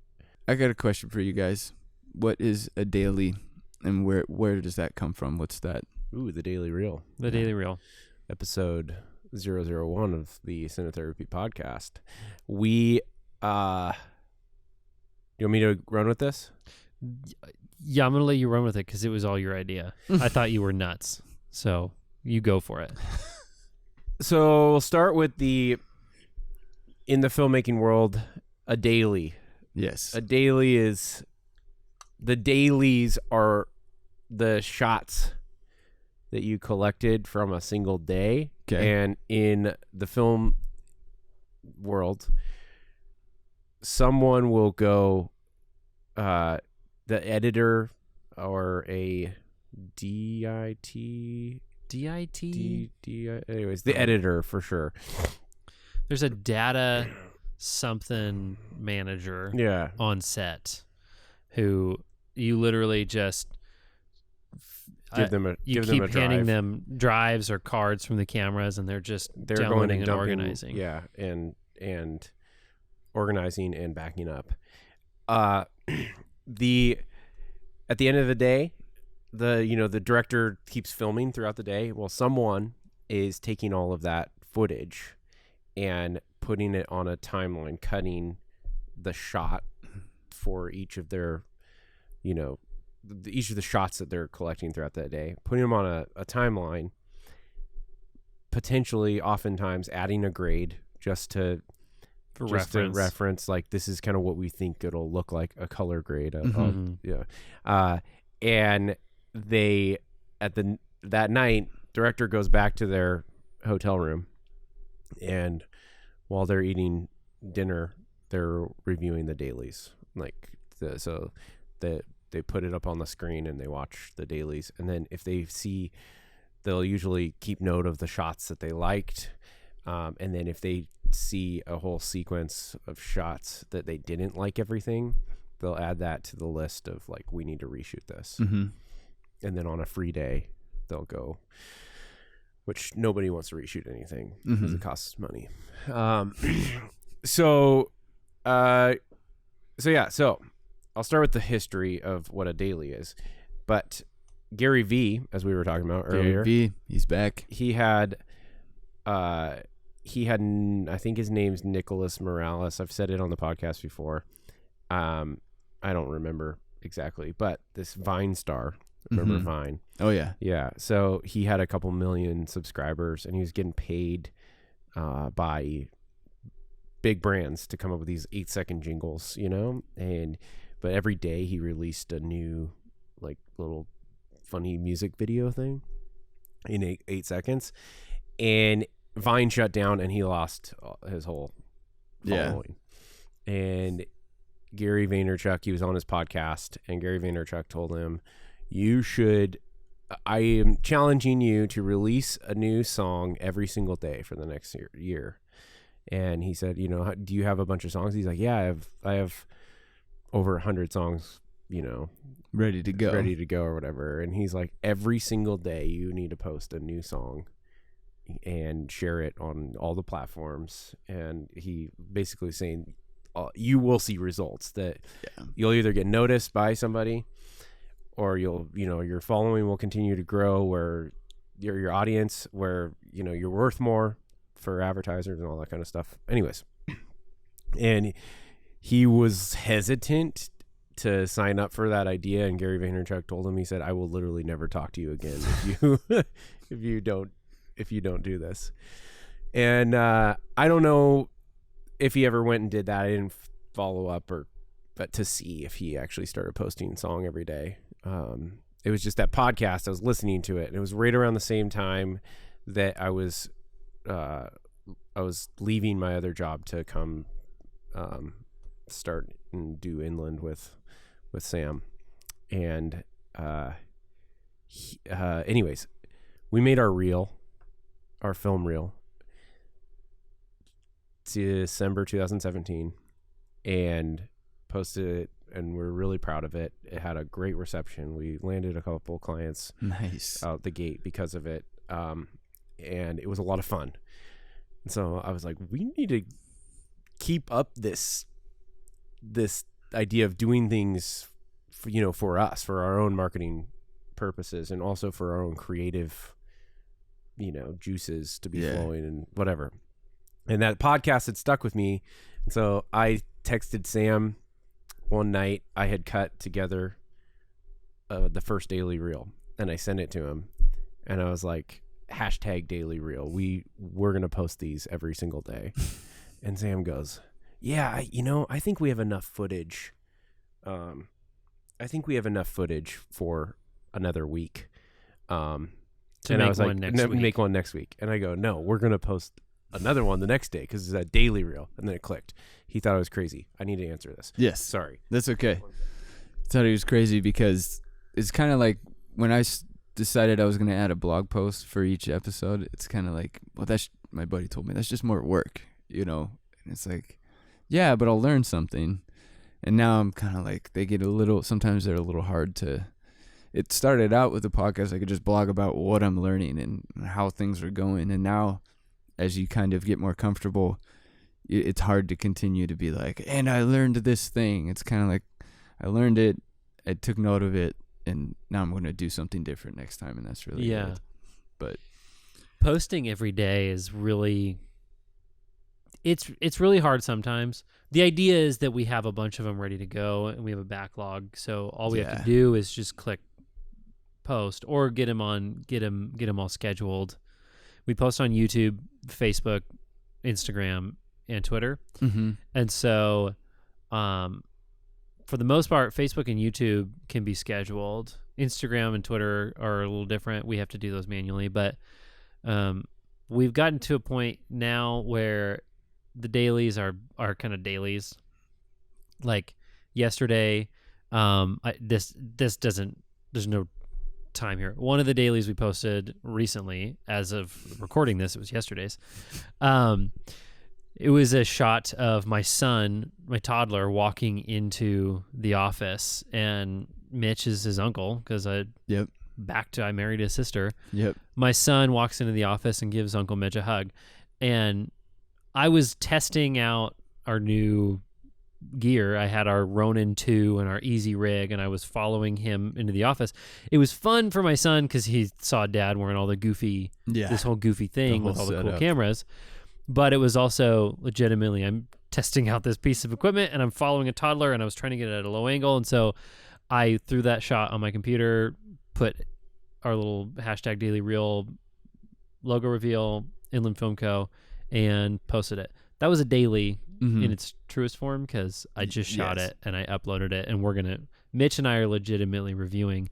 Speaker 2: I got a question for you guys. What is a daily, and where does that come from? What's that?
Speaker 1: Ooh, the Daily Reel.
Speaker 4: The Daily Reel.
Speaker 1: Episode 001 of the Cinetherapy podcast. We, you want me to run with this?
Speaker 4: Yeah, I'm going to let you run with it because it was all your idea. I thought you were nuts. So you go for it.
Speaker 1: So we'll start with in the filmmaking world, a daily.
Speaker 2: Yes.
Speaker 1: The dailies are the shots that you collected from a single day.
Speaker 2: Okay.
Speaker 1: And in the film world, someone will go, the editor or a DIT, anyways, the editor for sure.
Speaker 4: There's a data something manager
Speaker 1: Yeah.
Speaker 4: on set who you literally just
Speaker 1: Give them a
Speaker 4: keep handing
Speaker 1: drive.
Speaker 4: them drives or cards from the cameras, and they're just
Speaker 1: They're going
Speaker 4: downloading
Speaker 1: and
Speaker 4: and
Speaker 1: dumping,
Speaker 4: organizing.
Speaker 1: Yeah, and organizing and backing up. At the end of the day, the director keeps filming throughout the day. Well, someone is taking all of that footage and putting it on a timeline, cutting the shot for each of their, each of the shots that they're collecting throughout that day, putting them on a timeline, potentially oftentimes adding a grade just to reference, like, this is kind of what we think it'll look like, a color grade. And they, that night, director goes back to their hotel room, and while they're eating dinner, they're reviewing the dailies. So they put it up on the screen and they watch the dailies. And then if they see, they'll usually keep note of the shots that they liked. And then if they see a whole sequence of shots that they didn't like everything, they'll add that to the list of, like, we need to reshoot this.
Speaker 2: Mm-hmm.
Speaker 1: And then on a free day, they'll go, which nobody wants to reshoot anything because it costs money. So I'll start with the history of what a daily is. But Gary V, as we were talking about earlier,
Speaker 2: Gary V, he's back.
Speaker 1: He had, I think his name's Nicholas Morales. I've said it on the podcast before. I don't remember exactly, but this Vine star, remember Vine?
Speaker 2: Oh yeah.
Speaker 1: Yeah. So he had a couple million subscribers, and he was getting paid by big brands to come up with these 8-second jingles, but every day he released a new, like, little funny music video thing in 8 seconds, and Vine shut down and he lost his whole following. And Gary Vaynerchuk, he was on his podcast, and Gary Vaynerchuk told him, I am challenging you to release a new song every single day for the next year. And he said, do you have a bunch of songs? He's like, yeah, I have over 100 songs,
Speaker 2: ready to go
Speaker 1: or whatever. And he's like, every single day you need to post a new song and share it on all the platforms. And he basically saying, you will see results, that you'll either get noticed by somebody, or your following will continue to grow, where your audience, where, you're worth more for advertisers and all that kind of stuff. Anyways. And he was hesitant to sign up for that idea. And Gary Vaynerchuk told him, he said, I will literally never talk to you again if you don't do this. And I don't know if he ever went and did that. I didn't follow up but to see if he actually started posting a song every day. It was just that podcast. I was listening to it, and it was right around the same time that I was leaving my other job to come start and do Inland with Sam. And anyways, we made our film reel, December 2017, and posted it, and we're really proud of it. It had a great reception. We landed a couple clients out the gate because of it, and it was a lot of fun. And so I was like, we need to keep up this idea of doing things for us, for our own marketing purposes, and also for our own creative juices to be flowing and whatever. And that podcast had stuck with me. And so I texted Sam one night. I had cut together the first daily reel, and I sent it to him, and I was like, #daily reel. We're going to post these every single day. And Sam goes, yeah, I think we have enough footage. I think we have enough footage for another week.
Speaker 4: To make one next week.
Speaker 1: And I go, no, we're going to post another one the next day because it's a daily reel. And then it clicked. He thought I was crazy. I need to answer this.
Speaker 2: Yes.
Speaker 1: Sorry.
Speaker 2: That's okay. I thought he was crazy because it's kind of like when I decided I was going to add a blog post for each episode, it's kind of like, well, that's, my buddy told me, that's just more work, and it's like, yeah, but I'll learn something. And now I'm kind of like, sometimes they're a little hard to, it started out with the podcast, I could just blog about what I'm learning and how things are going. And now as you kind of get more comfortable, it's hard to continue to be like, and I learned this thing. It's kind of like, I learned it, I took note of it, and now I'm going to do something different next time, and that's really good. But
Speaker 4: posting every day is really, it's really hard sometimes. The idea is that we have a bunch of them ready to go and we have a backlog, so all we have to do is just click post or get them all scheduled. We post on YouTube, Facebook, Instagram, and Twitter. And so for the most part, Facebook and YouTube can be scheduled. Instagram and Twitter are a little different. We have to do those manually, but we've gotten to a point now where the dailies are kind of dailies. Like yesterday, there's no time here. One of the dailies we posted recently, as of recording this, it was yesterday's. It was a shot of my son, my toddler, walking into the office, and Mitch is his uncle because I married his sister. My son walks into the office and gives Uncle Mitch a hug, and I was testing out our new gear. I had our Ronin 2 and our Easy Rig, and I was following him into the office. It was fun for my son because he saw Dad wearing all the goofy, this whole goofy thing with all the cool cameras. But it was also legitimately, I'm testing out this piece of equipment and I'm following a toddler, and I was trying to get it at a low angle. And so I threw that shot on my computer, put our little hashtag Daily Reel logo reveal, Inland Film Co., and posted it. That was a daily in its truest form because I just shot it and I uploaded it, and Mitch and I are legitimately reviewing.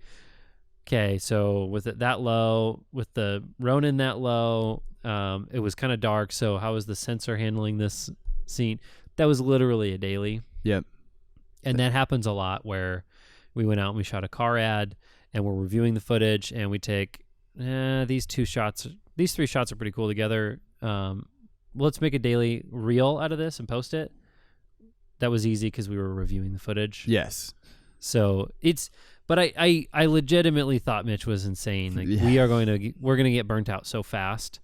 Speaker 4: Okay, so with it that low, with the Ronin that low, it was kind of dark, so how was the sensor handling this scene? That was literally a daily. And that happens a lot where we went out and we shot a car ad and we're reviewing the footage, and we take these 3 shots are pretty cool together. Let's make a daily reel out of this and post it. That was easy because we were reviewing the footage. So but I legitimately thought Mitch was insane. Like we're going to get burnt out so fast.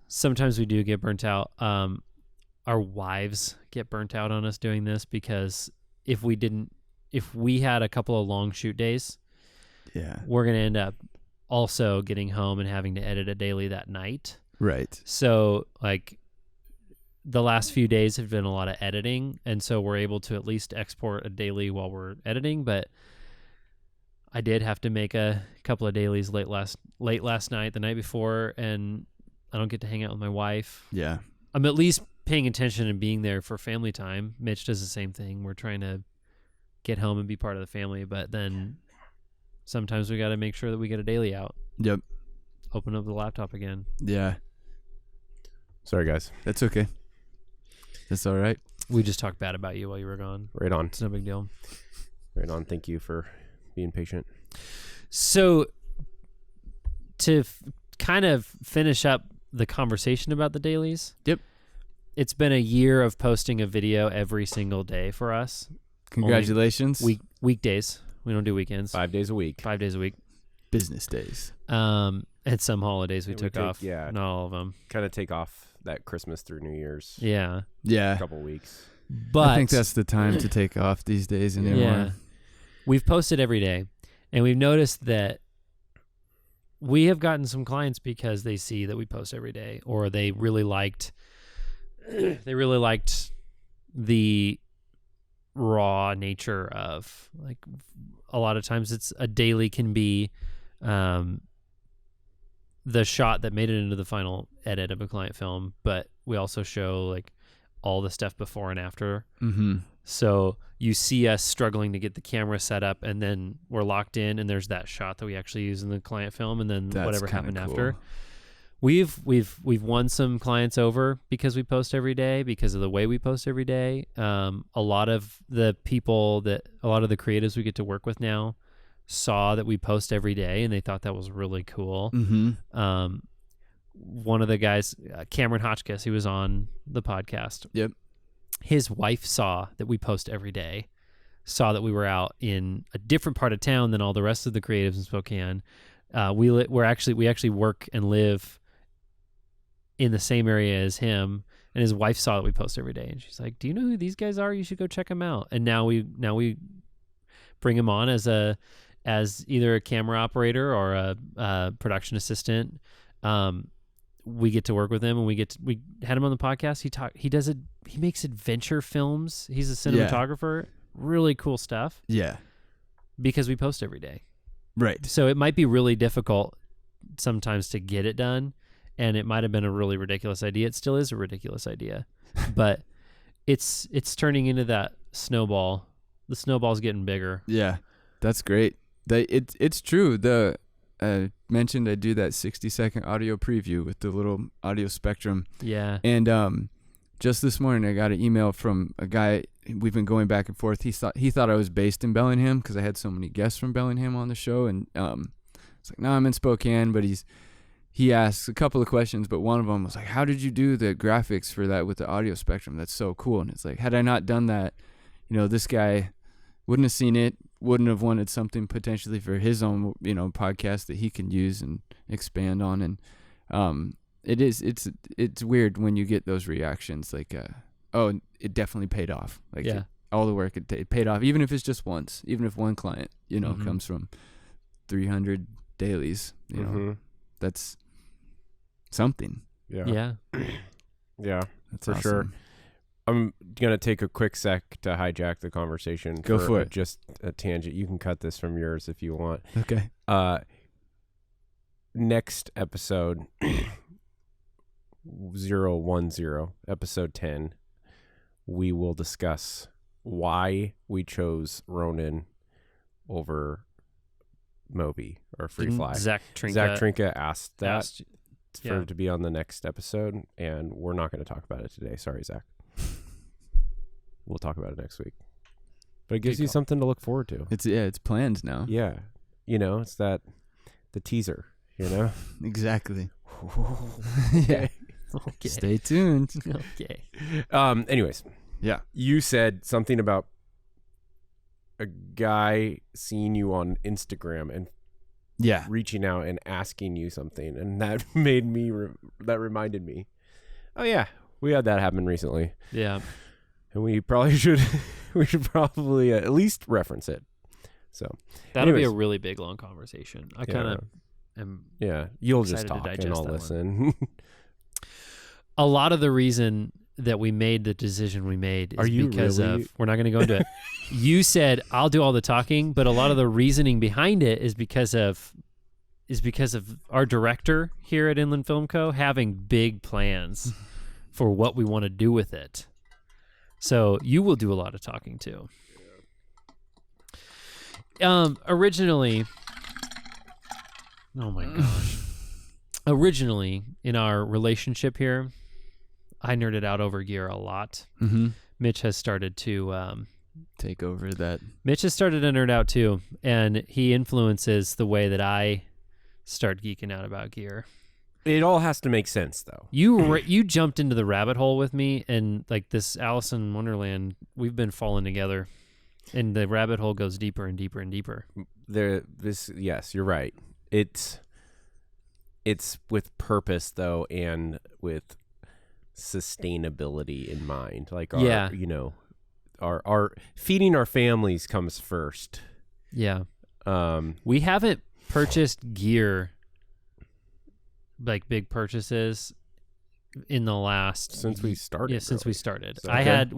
Speaker 4: Sometimes we do get burnt out. Our wives get burnt out on us doing this because if we had a couple of long shoot days, we're going to end up also getting home and having to edit a daily that night. So like the last few days have been a lot of editing, and so we're able to at least export a daily while we're editing. But I did have to make a couple of dailies late last night, the night before, and I don't get to hang out with my wife. I'm at least paying attention and being there for family time. Mitch does the same thing. We're trying to get home and be part of the family, but then sometimes we got to make sure that we get a daily out. Open up the laptop again.
Speaker 1: Sorry, guys.
Speaker 2: That's okay. That's all right.
Speaker 4: We just talked bad about you while you were gone.
Speaker 1: Right on.
Speaker 4: It's no big deal.
Speaker 1: Right on. Thank you for being patient.
Speaker 4: So to kind of finish up the conversation about the dailies. It's been a year of posting a video every single day for us.
Speaker 2: Congratulations.
Speaker 4: Weekdays. We don't do weekends.
Speaker 1: 5 days a week.
Speaker 4: 5 days a week.
Speaker 2: Business days.
Speaker 4: And some holidays we took off.
Speaker 1: Yeah.
Speaker 4: Not all of them.
Speaker 1: Kind of take off that Christmas through New Year's.
Speaker 2: Yeah.
Speaker 1: A couple weeks.
Speaker 4: But
Speaker 2: I think that's the time to take off these days anymore.
Speaker 4: Yeah. We've posted every day, and we've noticed that we have gotten some clients because they see that we post every day, or they really liked the raw nature of, like, a lot of times it's a daily can be the shot that made it into the final edit of a client film, but we also show like all the stuff before and after. So you see us struggling to get the camera set up, and then we're locked in, and there's that shot that we actually use in the client film, and then whatever happened after. We've won some clients over because we post every day, because of the way we post every day. A lot of the creatives we get to work with now saw that we post every day, and they thought that was really cool. One of the guys, Cameron Hotchkiss, he was on the podcast. His wife saw that we post every day, saw that we were out in a different part of town than all the rest of the creatives in Spokane. We actually work and live in the same area as him, and his wife saw that we post every day, and she's like, "Do you know who these guys are? You should go check them out." And now we bring him on as as either a camera operator or a production assistant. We get to work with him, and we had him on the podcast. He makes adventure films. He's a cinematographer. Really cool stuff.
Speaker 2: Yeah.
Speaker 4: Because we post every day.
Speaker 2: Right.
Speaker 4: So it might be really difficult sometimes to get it done, and it might have been a really ridiculous idea. It still is a ridiculous idea, but it's turning into that snowball. The snowball's getting bigger.
Speaker 2: Yeah, that's great. It's true. I mentioned I do that 60-second audio preview with the little audio spectrum.
Speaker 4: Yeah.
Speaker 2: And just this morning I got an email from a guy. We've been going back and forth. He thought I was based in Bellingham because I had so many guests from Bellingham on the show, and it's like, no, I'm in Spokane. But he asked a couple of questions, but one of them was like, how did you do the graphics for that with the audio spectrum? That's so cool. And it's like, had I not done that, this guy wouldn't have seen it, wouldn't have wanted something potentially for his own, podcast that he can use and expand on. And it's weird when you get those reactions like, oh, it definitely paid off. Like all the work it paid off, even if it's just once, even if one client, comes from 300 dailies, that's something.
Speaker 1: Yeah. Yeah,
Speaker 2: that's
Speaker 1: for
Speaker 2: awesome.
Speaker 1: sure. I'm going to take a quick sec to hijack the conversation.
Speaker 2: Go for it.
Speaker 1: Just a tangent. You can cut this from yours if you want.
Speaker 2: Okay.
Speaker 1: Next episode, 010, episode 10, we will discuss why we chose Ronin over Moby or Free Fly.
Speaker 4: Zach Trinka
Speaker 1: asked that for it to be on the next episode, and we're not going to talk about it today. Sorry, Zach. We'll talk about it next week. But it gives you something to look forward to.
Speaker 2: It's planned now.
Speaker 1: Yeah. It's the teaser,
Speaker 2: Exactly.
Speaker 1: Yeah.
Speaker 2: Okay. Stay tuned.
Speaker 4: Okay.
Speaker 1: Anyways.
Speaker 2: Yeah.
Speaker 1: You said something about a guy seeing you on Instagram and reaching out and asking you something, and that made me that reminded me. Oh yeah, we had that happen recently.
Speaker 4: Yeah.
Speaker 1: And we probably should probably at least reference it. So
Speaker 4: that'll be a really big long conversation. I kind of am.
Speaker 1: Yeah, you'll just talk and I'll listen.
Speaker 4: A lot of the reason that we made the decision we made is because of, we're not going to go into it. You said I'll do all the talking, but a lot of the reasoning behind it is because of our director here at Inland Film Co. having big plans for what we want to do with it. So you will do a lot of talking too. Originally, oh my gosh. Originally, in our relationship here, I nerded out over gear a lot.
Speaker 2: Mm-hmm.
Speaker 4: Mitch has started to
Speaker 2: take over that.
Speaker 4: Mitch has started to nerd out too, and he influences the way that I start geeking out about gear.
Speaker 1: It all has to make sense, though.
Speaker 4: You jumped into the rabbit hole with me, and like this Alice in Wonderland, we've been falling together, and the rabbit hole goes deeper and deeper and deeper.
Speaker 1: Yes, you're right. It's with purpose though, and with sustainability in mind. Like our feeding our families comes first.
Speaker 4: Yeah. We haven't purchased gear, like big purchases, in the last
Speaker 1: since we started.
Speaker 4: Yeah, since we started.
Speaker 1: So,
Speaker 4: I had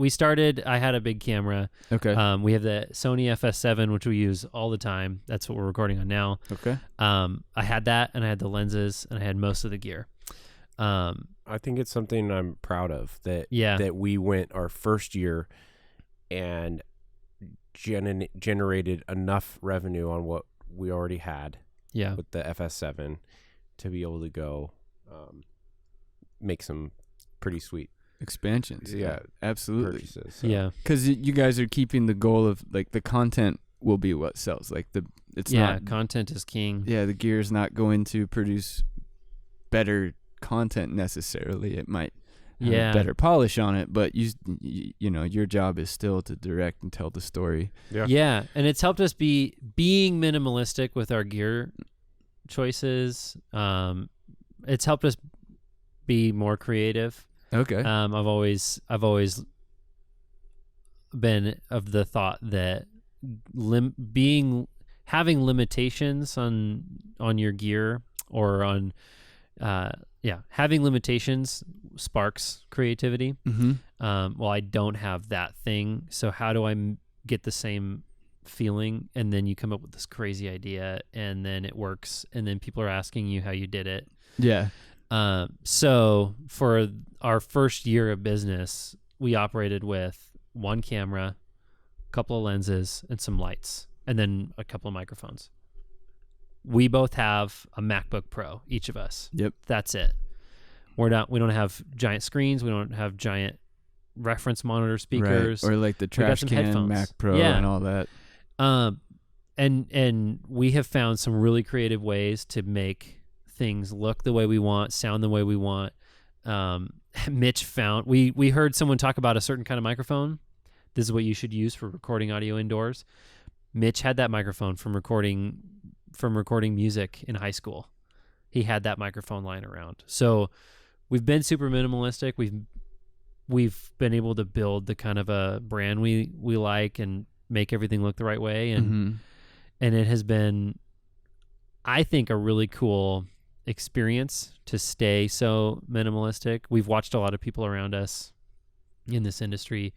Speaker 4: a big camera.
Speaker 2: Okay.
Speaker 4: We have the Sony FS7, which we use all the time. That's what we're recording on now.
Speaker 2: Okay.
Speaker 4: I had that, and I had the lenses, and I had most of the gear.
Speaker 1: I think it's something I'm proud of that we went our first year and generated enough revenue on what we already had with the FS7 to be able to go make some pretty sweet
Speaker 2: expansions. Yeah, absolutely.
Speaker 1: Purchases, so.
Speaker 4: Yeah,
Speaker 2: because you guys are keeping the goal of like the content will be what sells. Like
Speaker 4: content is king.
Speaker 2: Yeah, the gear is not going to produce better content necessarily. It might have better polish on it, but you know your job is still to direct and tell the story.
Speaker 4: Yeah, and it's helped us being minimalistic with our gear choices. It's helped us be more creative.
Speaker 2: Okay.
Speaker 4: I've always been of the thought that having limitations on your gear or on having limitations sparks creativity. Well, I don't have that thing, so how do I get the same feeling? And then you come up with this crazy idea, and then it works, and then people are asking you how you did it.
Speaker 2: Yeah.
Speaker 4: So for our first year of business, we operated with one camera, a couple of lenses, and some lights, and then a couple of microphones. We both have a MacBook Pro, each of us.
Speaker 2: Yep. That's
Speaker 4: it. We don't have giant screens. We don't have giant reference monitor speakers.
Speaker 2: Right. Or like the trash can headphones. Mac Pro and all that.
Speaker 4: And we have found some really creative ways to make things look the way we want, sound the way we want. Mitch found, we heard someone talk about a certain kind of microphone. This is what you should use for recording audio indoors. Mitch had that microphone from recording music in high school. He had that microphone lying around. So we've been super minimalistic. We've been able to build the kind of a brand we like and make everything look the right way. And it has been, I think, a really cool experience to stay so minimalistic. We've watched a lot of people around us in this industry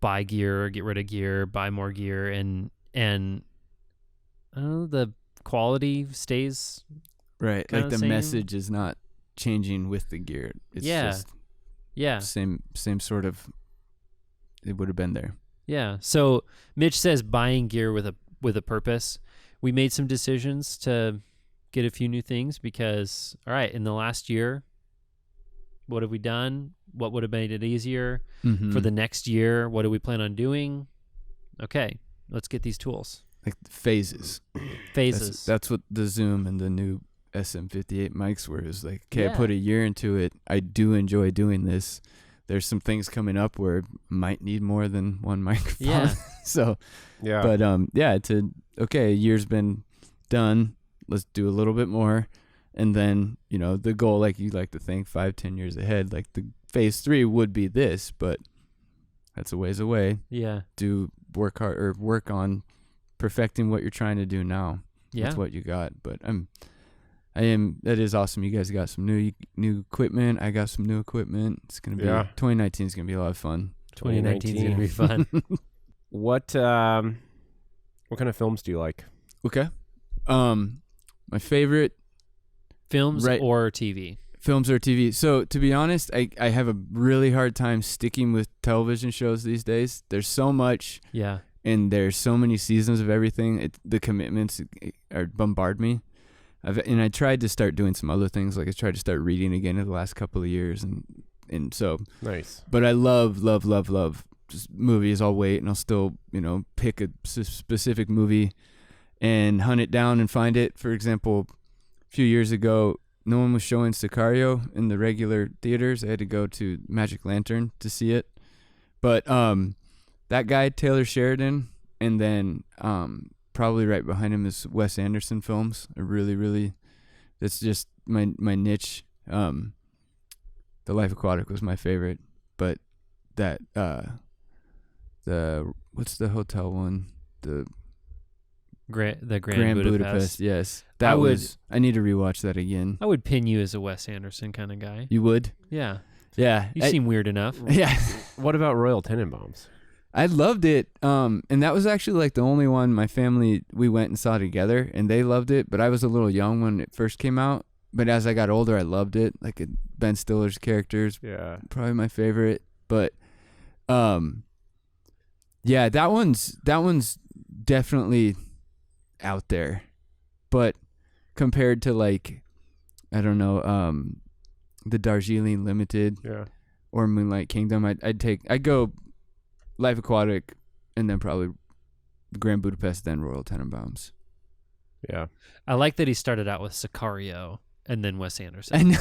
Speaker 4: buy gear, get rid of gear, buy more gear, and I don't know, the quality stays
Speaker 2: right. Like the
Speaker 4: same.
Speaker 2: Message is not changing with the gear. It's just same sort of, it would have been there.
Speaker 4: Yeah. So Mitch says buying gear with a purpose. We made some decisions to get a few new things because, all right, in the last year, what have we done? What would have made it easier? For the next year, what do we plan on doing? Okay, let's get these tools.
Speaker 2: Like phases. That's what the Zoom and the new SM58 mics were. Is like, okay, I put a year into it. I do enjoy doing this. There's some things coming up where I might need more than one microphone.
Speaker 4: Yeah.
Speaker 2: So, yeah. But a year's been done. Let's do a little bit more. And then, the goal, like you like to think 5-10 years ahead, like the phase 3 would be this, but that's a ways away.
Speaker 4: Yeah.
Speaker 2: Do work hard or work on perfecting what you're trying to do now.
Speaker 4: Yeah.
Speaker 2: That's what you got. But that is awesome. You guys got some new equipment. I got some new equipment. It's going to be, 2019 is going to be a lot of fun.
Speaker 4: 2019 is going to be fun.
Speaker 1: What kind of films do you like?
Speaker 2: Okay. My favorite
Speaker 4: films or TV?
Speaker 2: Films or TV. So to be honest, I have a really hard time sticking with television shows these days. There's so much.
Speaker 4: Yeah.
Speaker 2: And there's so many seasons of everything. The commitments bombard me. I tried to start doing some other things. Like I tried to start reading again in the last couple of years. And so. Nice. But I love just movies. I'll wait and I'll still, pick a specific movie and hunt it down and find it. For example, a few years ago, no one was showing Sicario in the regular theaters. I had to go to Magic Lantern to see it. But that guy, Taylor Sheridan, and then probably right behind him is Wes Anderson films. Are really, that's just my niche. The Life Aquatic was my favorite, but that what's the hotel one? The
Speaker 4: Grand
Speaker 2: Budapest.
Speaker 4: Budapest.
Speaker 2: Yes, I need to rewatch that again.
Speaker 4: I would pin you as a Wes Anderson kind of guy.
Speaker 2: You would?
Speaker 4: Yeah.
Speaker 2: Yeah.
Speaker 4: You seem weird enough.
Speaker 2: Yeah.
Speaker 1: What about Royal Tenenbaums?
Speaker 2: I loved it. And that was actually like the only one my family, we went and saw together, and they loved it, but I was a little young when it first came out. But as I got older, I loved it. Like Ben Stiller's characters, probably my favorite. But yeah, that one's definitely out there. But compared to like, I don't know, the Darjeeling Limited or Moonlight Kingdom, I'd go Life Aquatic and then probably Grand Budapest, then Royal Tenenbaums.
Speaker 1: Yeah.
Speaker 4: I like that he started out with Sicario and then Wes Anderson.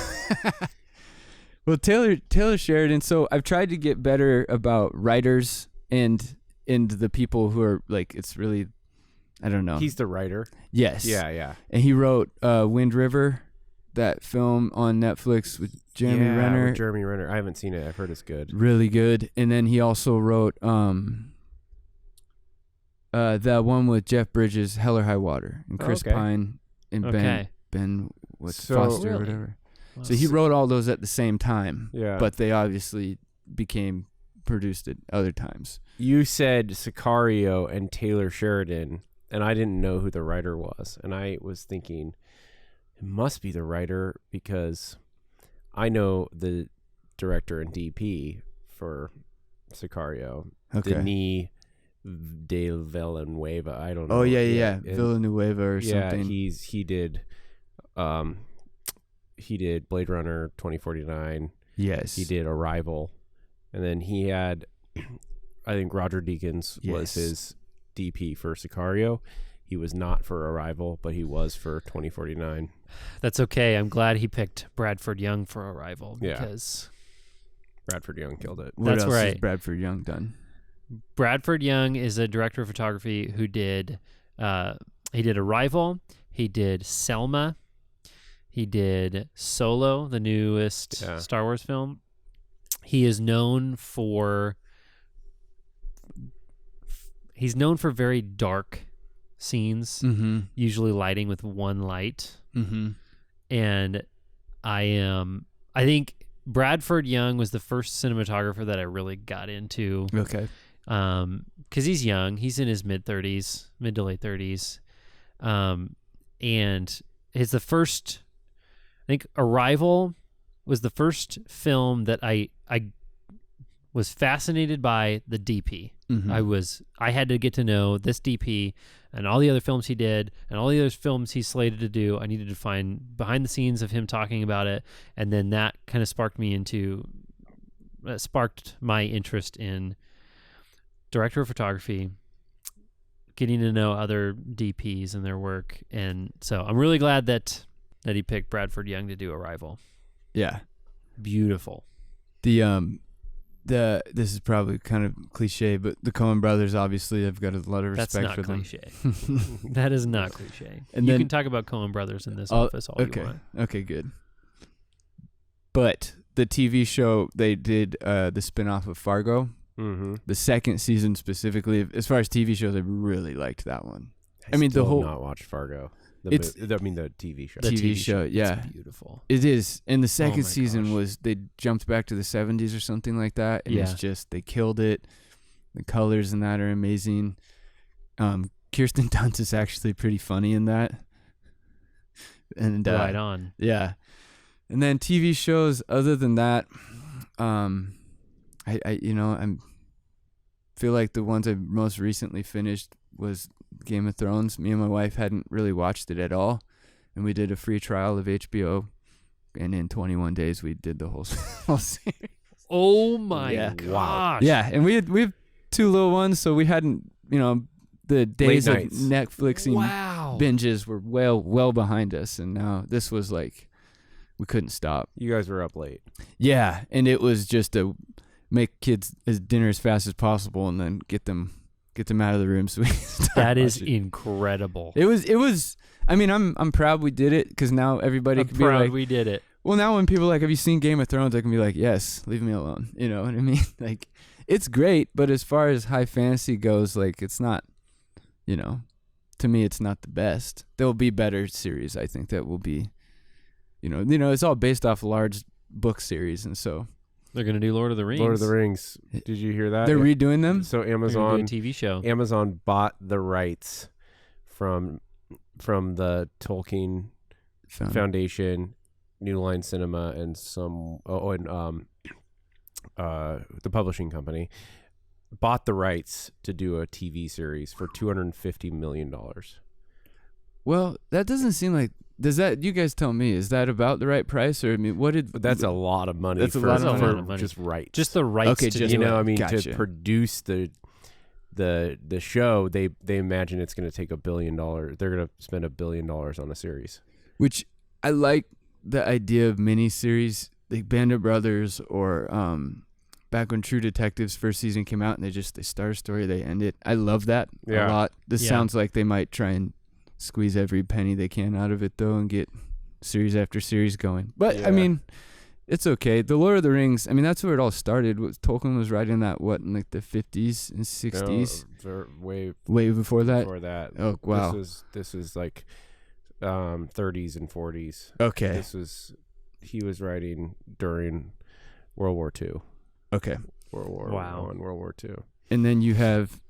Speaker 2: Well, Taylor Sheridan. So I've tried to get better about writers and the people who are like, it's really, I don't know.
Speaker 1: He's the writer.
Speaker 2: Yes.
Speaker 1: Yeah.
Speaker 2: And he wrote Wind River, that film on Netflix with Jeremy Renner.
Speaker 1: With Jeremy Renner. I haven't seen it. I've heard it's good.
Speaker 2: Really good. And then he also wrote The one with Jeff Bridges, Hell or High Water, and Chris Pine and Ben Foster or whatever. Well, so he wrote all those at the same time. Yeah. But they obviously became produced at other times.
Speaker 1: You said Sicario and Taylor Sheridan, and I didn't know who the writer was. And I was thinking, it must be the writer because I know the director and DP for Sicario, Denis de Villanueva. I don't know.
Speaker 2: Oh yeah, Villanueva or something.
Speaker 1: He did Blade Runner 2049.
Speaker 2: Yes.
Speaker 1: He did Arrival, and then he had, I think Roger Deakins was his DP for Sicario. He was not for Arrival, but he was for 2049.
Speaker 4: That's okay. I'm glad he picked Bradford Young for Arrival because
Speaker 1: Bradford Young killed it.
Speaker 2: What else has Bradford Young done?
Speaker 4: Bradford Young is a director of photography who did he did Arrival, he did Selma, he did Solo, the newest Star Wars film. He is known for very dark scenes, usually lighting with one light. And I think Bradford Young was the first cinematographer that I really got into.
Speaker 2: Okay.
Speaker 4: Because he's young. He's in his mid to late 30s. And it's the first, I think Arrival was the first film that I was fascinated by the DP. I had to get to know this DP and all the other films he did and all the other films he's slated to do. I needed to find behind the scenes of him talking about it. And then that kind of sparked my interest in director of photography, getting to know other DPs and their work. And so I'm really glad that he picked Bradford Young to do Arrival.
Speaker 2: Yeah.
Speaker 4: Beautiful.
Speaker 2: This is probably kind of cliche, but the Coen brothers, obviously, I've got a lot of respect for them.
Speaker 4: That's not cliche. That is not cliche. And you can talk about Coen brothers in this office all you want.
Speaker 2: Okay, good. But the TV show, they did the spinoff of Fargo. The second season specifically, as far as TV shows, I really liked that one.
Speaker 1: I mean, the whole not watched Fargo. The TV show.
Speaker 2: The TV show, yeah.
Speaker 4: It's beautiful.
Speaker 2: It is. And the second season was, they jumped back to the 70s or something like that. And it's just, they killed it. The colors in that are amazing. Kirsten Dunst is actually pretty funny in that. And
Speaker 4: right on.
Speaker 2: Yeah. And then TV shows, other than that, I feel like the ones I most recently finished was Game of Thrones. Me and my wife hadn't really watched it at all, and we did a free trial of HBO, and in 21 days we did the whole series.
Speaker 4: Oh my gosh!
Speaker 2: Yeah, and we have two little ones, so we hadn't, the days of Netflixing binges were well behind us, and now this was like we couldn't stop.
Speaker 1: You guys were up late.
Speaker 2: Yeah, and it was just to make kids dinner as fast as possible, and then get them out of the room so we can start
Speaker 4: That is
Speaker 2: watching.
Speaker 4: Incredible.
Speaker 2: It was I mean, I'm proud we did it, because now everybody can be like,
Speaker 4: we did it.
Speaker 2: Well, now when people are like, have you seen Game of Thrones? I can be like, yes, leave me alone. You know what I mean? Like, it's great, but as far as high fantasy goes, like, it's not, to me, it's not the best. There will be better series, I think, that will be, it's all based off large book series, and so.
Speaker 4: They're going to do Lord of the Rings.
Speaker 1: Lord of the Rings. Did you hear that?
Speaker 2: They're redoing them?
Speaker 1: So Amazon,
Speaker 4: a TV show.
Speaker 1: Amazon bought the rights from the Tolkien Foundation, New Line Cinema, and the publishing company bought the rights to do a TV series for $250 million.
Speaker 2: Well, that doesn't seem like. Does that? You guys tell me. Is that about the right price, or I mean, what did?
Speaker 1: That's a lot of money.
Speaker 2: That's a lot of
Speaker 4: money.
Speaker 1: Just rights.
Speaker 4: Just the rights.
Speaker 2: Okay,
Speaker 4: to
Speaker 2: just
Speaker 1: to produce the show, they imagine it's going to take $1 billion. They're going to spend $1 billion on a series.
Speaker 2: Which I like the idea of miniseries, like Band of Brothers, or back when True Detective's first season came out and they start a story, they end it. I love that a lot. This sounds like they might try and squeeze every penny they can out of it, though, and get series after series going. But I mean, It's okay. The Lord of the Rings, I mean, that's where it all started. Tolkien was writing that, in like the 50s and 60s?
Speaker 1: No,
Speaker 2: way before that?
Speaker 1: Before that.
Speaker 2: Oh, wow.
Speaker 1: This was like 30s and 40s.
Speaker 2: Okay.
Speaker 1: He was writing during World War II.
Speaker 2: Okay.
Speaker 1: World War
Speaker 4: Wow.
Speaker 1: I, World War II.
Speaker 2: And then you have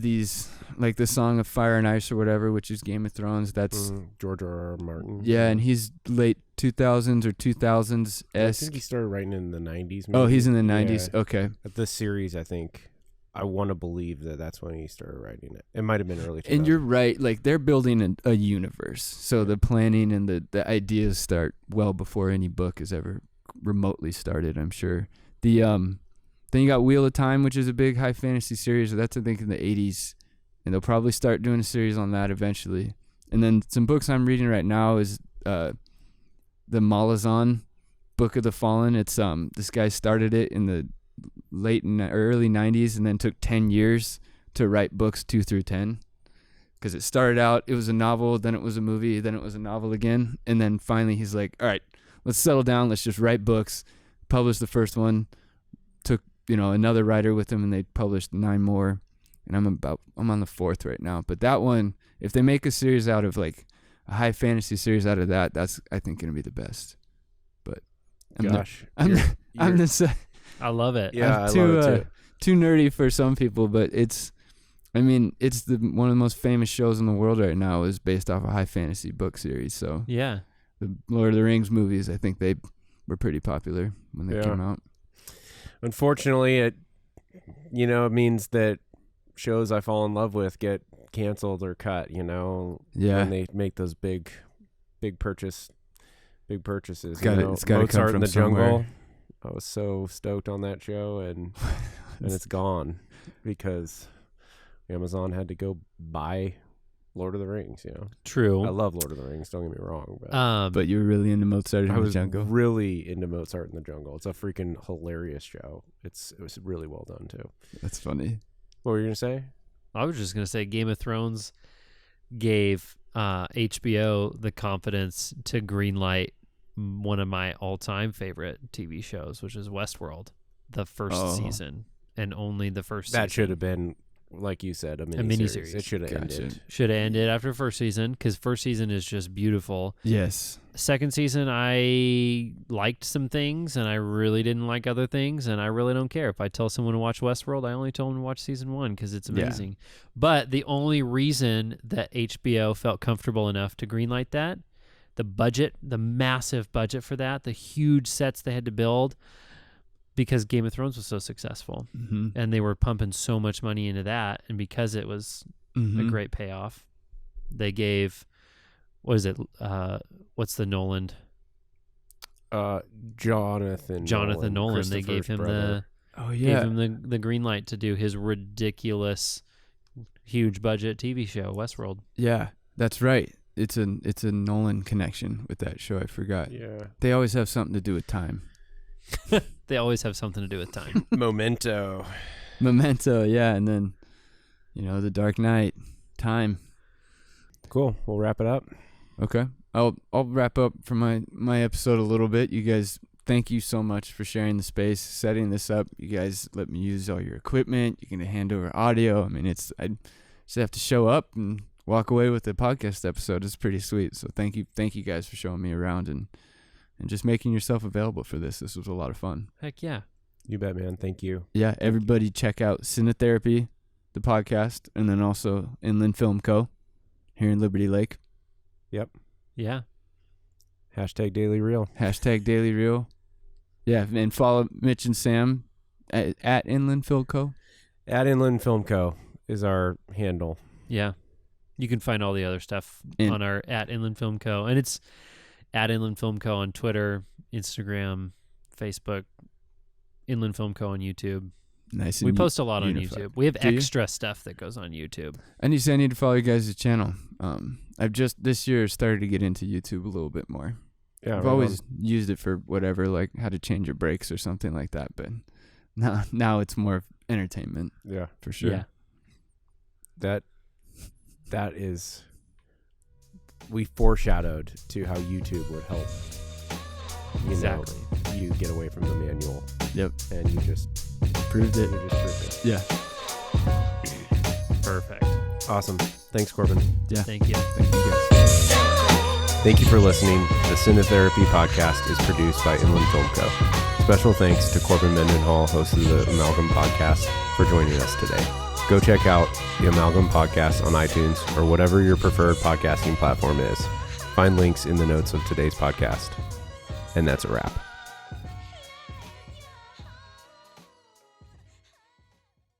Speaker 2: these, like the Song of Fire and Ice or whatever, which is Game of Thrones. That's
Speaker 1: George R.R. Martin.
Speaker 2: Yeah, and he's late 2000s or 2000s
Speaker 1: I think he started writing in the 90s. Maybe.
Speaker 2: Oh, he's in the 90s.
Speaker 1: Yeah.
Speaker 2: Okay.
Speaker 1: This series, I want to believe that's when he started writing it. It might have been early 2000s.
Speaker 2: And you're right. Like, they're building a universe. So the planning and the ideas start well before any book is ever remotely started, I'm sure. Then you got Wheel of Time, which is a big high fantasy series. That's, I think, in the 80s. And they'll probably start doing a series on that eventually. And then some books I'm reading right now is the Malazan Book of the Fallen. It's this guy started it in the early 90s and then took 10 years to write books 2 through 10. Because it started out, it was a novel, then it was a movie, then it was a novel again. And then finally he's like, all right, let's settle down. Let's just write books. Published the first one. Took, another writer with him, and they published 9 more. And I'm on the 4th right now. But that one, if they make a series out of like a high fantasy series out of that, that's, I think, going to be the best. But I'm this.
Speaker 4: I love it.
Speaker 1: Yeah,
Speaker 2: I'm
Speaker 1: I love it
Speaker 2: too nerdy for some people, but it's one of the most famous shows in the world right now is based off a high fantasy book series. So
Speaker 4: Yeah.
Speaker 2: the Lord of the Rings movies, I think they were pretty popular when they came out.
Speaker 1: Unfortunately, it means that shows I fall in love with get canceled or cut, when they make those big purchases. It's gotta
Speaker 2: Mozart
Speaker 1: come
Speaker 2: in
Speaker 1: from
Speaker 2: the
Speaker 1: Jungle.
Speaker 2: somewhere.
Speaker 1: I was so stoked on that show, and it's gone because Amazon had to go buy Lord of the Rings.
Speaker 4: True.
Speaker 1: I love Lord of the Rings. Don't get me wrong,
Speaker 2: but you were really into Mozart in
Speaker 1: I
Speaker 2: the
Speaker 1: was
Speaker 2: Jungle.
Speaker 1: really into Mozart in the Jungle. It's a freaking hilarious show. It was really well done too.
Speaker 2: That's funny.
Speaker 1: What were you gonna say?
Speaker 4: I was just going to say Game of Thrones gave HBO the confidence to greenlight one of my all-time favorite TV shows, which is Westworld, the first season, and only the first season.
Speaker 1: That should have been, like you said, a miniseries. It should have ended.
Speaker 4: Should have ended after first season, because first season is just beautiful.
Speaker 2: Yes.
Speaker 4: Second season, I liked some things, and I really didn't like other things, and I really don't care. If I tell someone to watch Westworld, I only tell them to watch season 1, because it's amazing. Yeah. But the only reason that HBO felt comfortable enough to greenlight that, the budget, the massive budget for that, the huge sets they had to build, because Game of Thrones was so successul, and they were pumping so much money into that, and because it was a great payoff, they gave, what is it? What's the Nolan?
Speaker 1: Jonathan
Speaker 4: Nolan. They gave him
Speaker 1: brother.
Speaker 4: gave him the green light to do his ridiculous, huge budget TV show, Westworld.
Speaker 2: Yeah, that's right. It's a Nolan connection with that show. I forgot.
Speaker 1: Yeah,
Speaker 2: they always have something to do with time.
Speaker 4: They always have something to do with time.
Speaker 1: Memento,
Speaker 2: yeah, and then The Dark Knight, time.
Speaker 1: Cool. We'll wrap it up.
Speaker 2: Okay. I'll wrap up for my episode a little bit. You guys, thank you so much for sharing the space, setting this up. You guys let me use all your equipment. You can hand over audio. I mean, I just have to show up and walk away with the podcast episode. It's pretty sweet. So thank you guys for showing me around and just making yourself available for this. This was a lot of fun.
Speaker 4: Heck yeah.
Speaker 1: You bet, man. Thank you.
Speaker 2: Yeah, everybody check out Cinetherapy, the podcast, and then also Inland Film Co. here in Liberty Lake.
Speaker 1: Yep.
Speaker 4: Yeah.
Speaker 1: #Daily Real.
Speaker 2: #Daily Real. Yeah, and follow Mitch and Sam at Inland Film Co.
Speaker 1: At Inland Film Co. is our handle.
Speaker 4: Yeah. You can find all the other stuff on our at Inland Film Co. And it's at Inland Film Co. on Twitter, Instagram, Facebook, Inland Film Co. on YouTube.
Speaker 2: Nice.
Speaker 4: We post a lot on
Speaker 2: unified.
Speaker 4: YouTube. We have extra stuff that goes on YouTube.
Speaker 2: I need to follow you guys' channel. I've just this year started to get into YouTube a little bit more.
Speaker 1: Yeah,
Speaker 2: I've always used it for whatever, like how to change your brakes or something like that. But now it's more entertainment.
Speaker 1: Yeah,
Speaker 2: for sure.
Speaker 1: Yeah. That is, we foreshadowed to how YouTube would help.
Speaker 4: Exactly.
Speaker 1: you get away from the manual.
Speaker 2: Yep.
Speaker 1: And you just
Speaker 2: Proved it. Yeah.
Speaker 4: Perfect.
Speaker 1: Awesome. Thanks, Corbin.
Speaker 2: Yeah.
Speaker 4: Thank you.
Speaker 2: Thank you guys.
Speaker 1: Thank you for listening. The Cinetherapy podcast is produced by Inland Film Co. Special thanks to Corbin Mendenhall, host of the Amalgam Podcast, for joining us today. Go check out the Amalgam Podcast on iTunes or whatever your preferred podcasting platform is. Find links in the notes of today's podcast. And that's a wrap.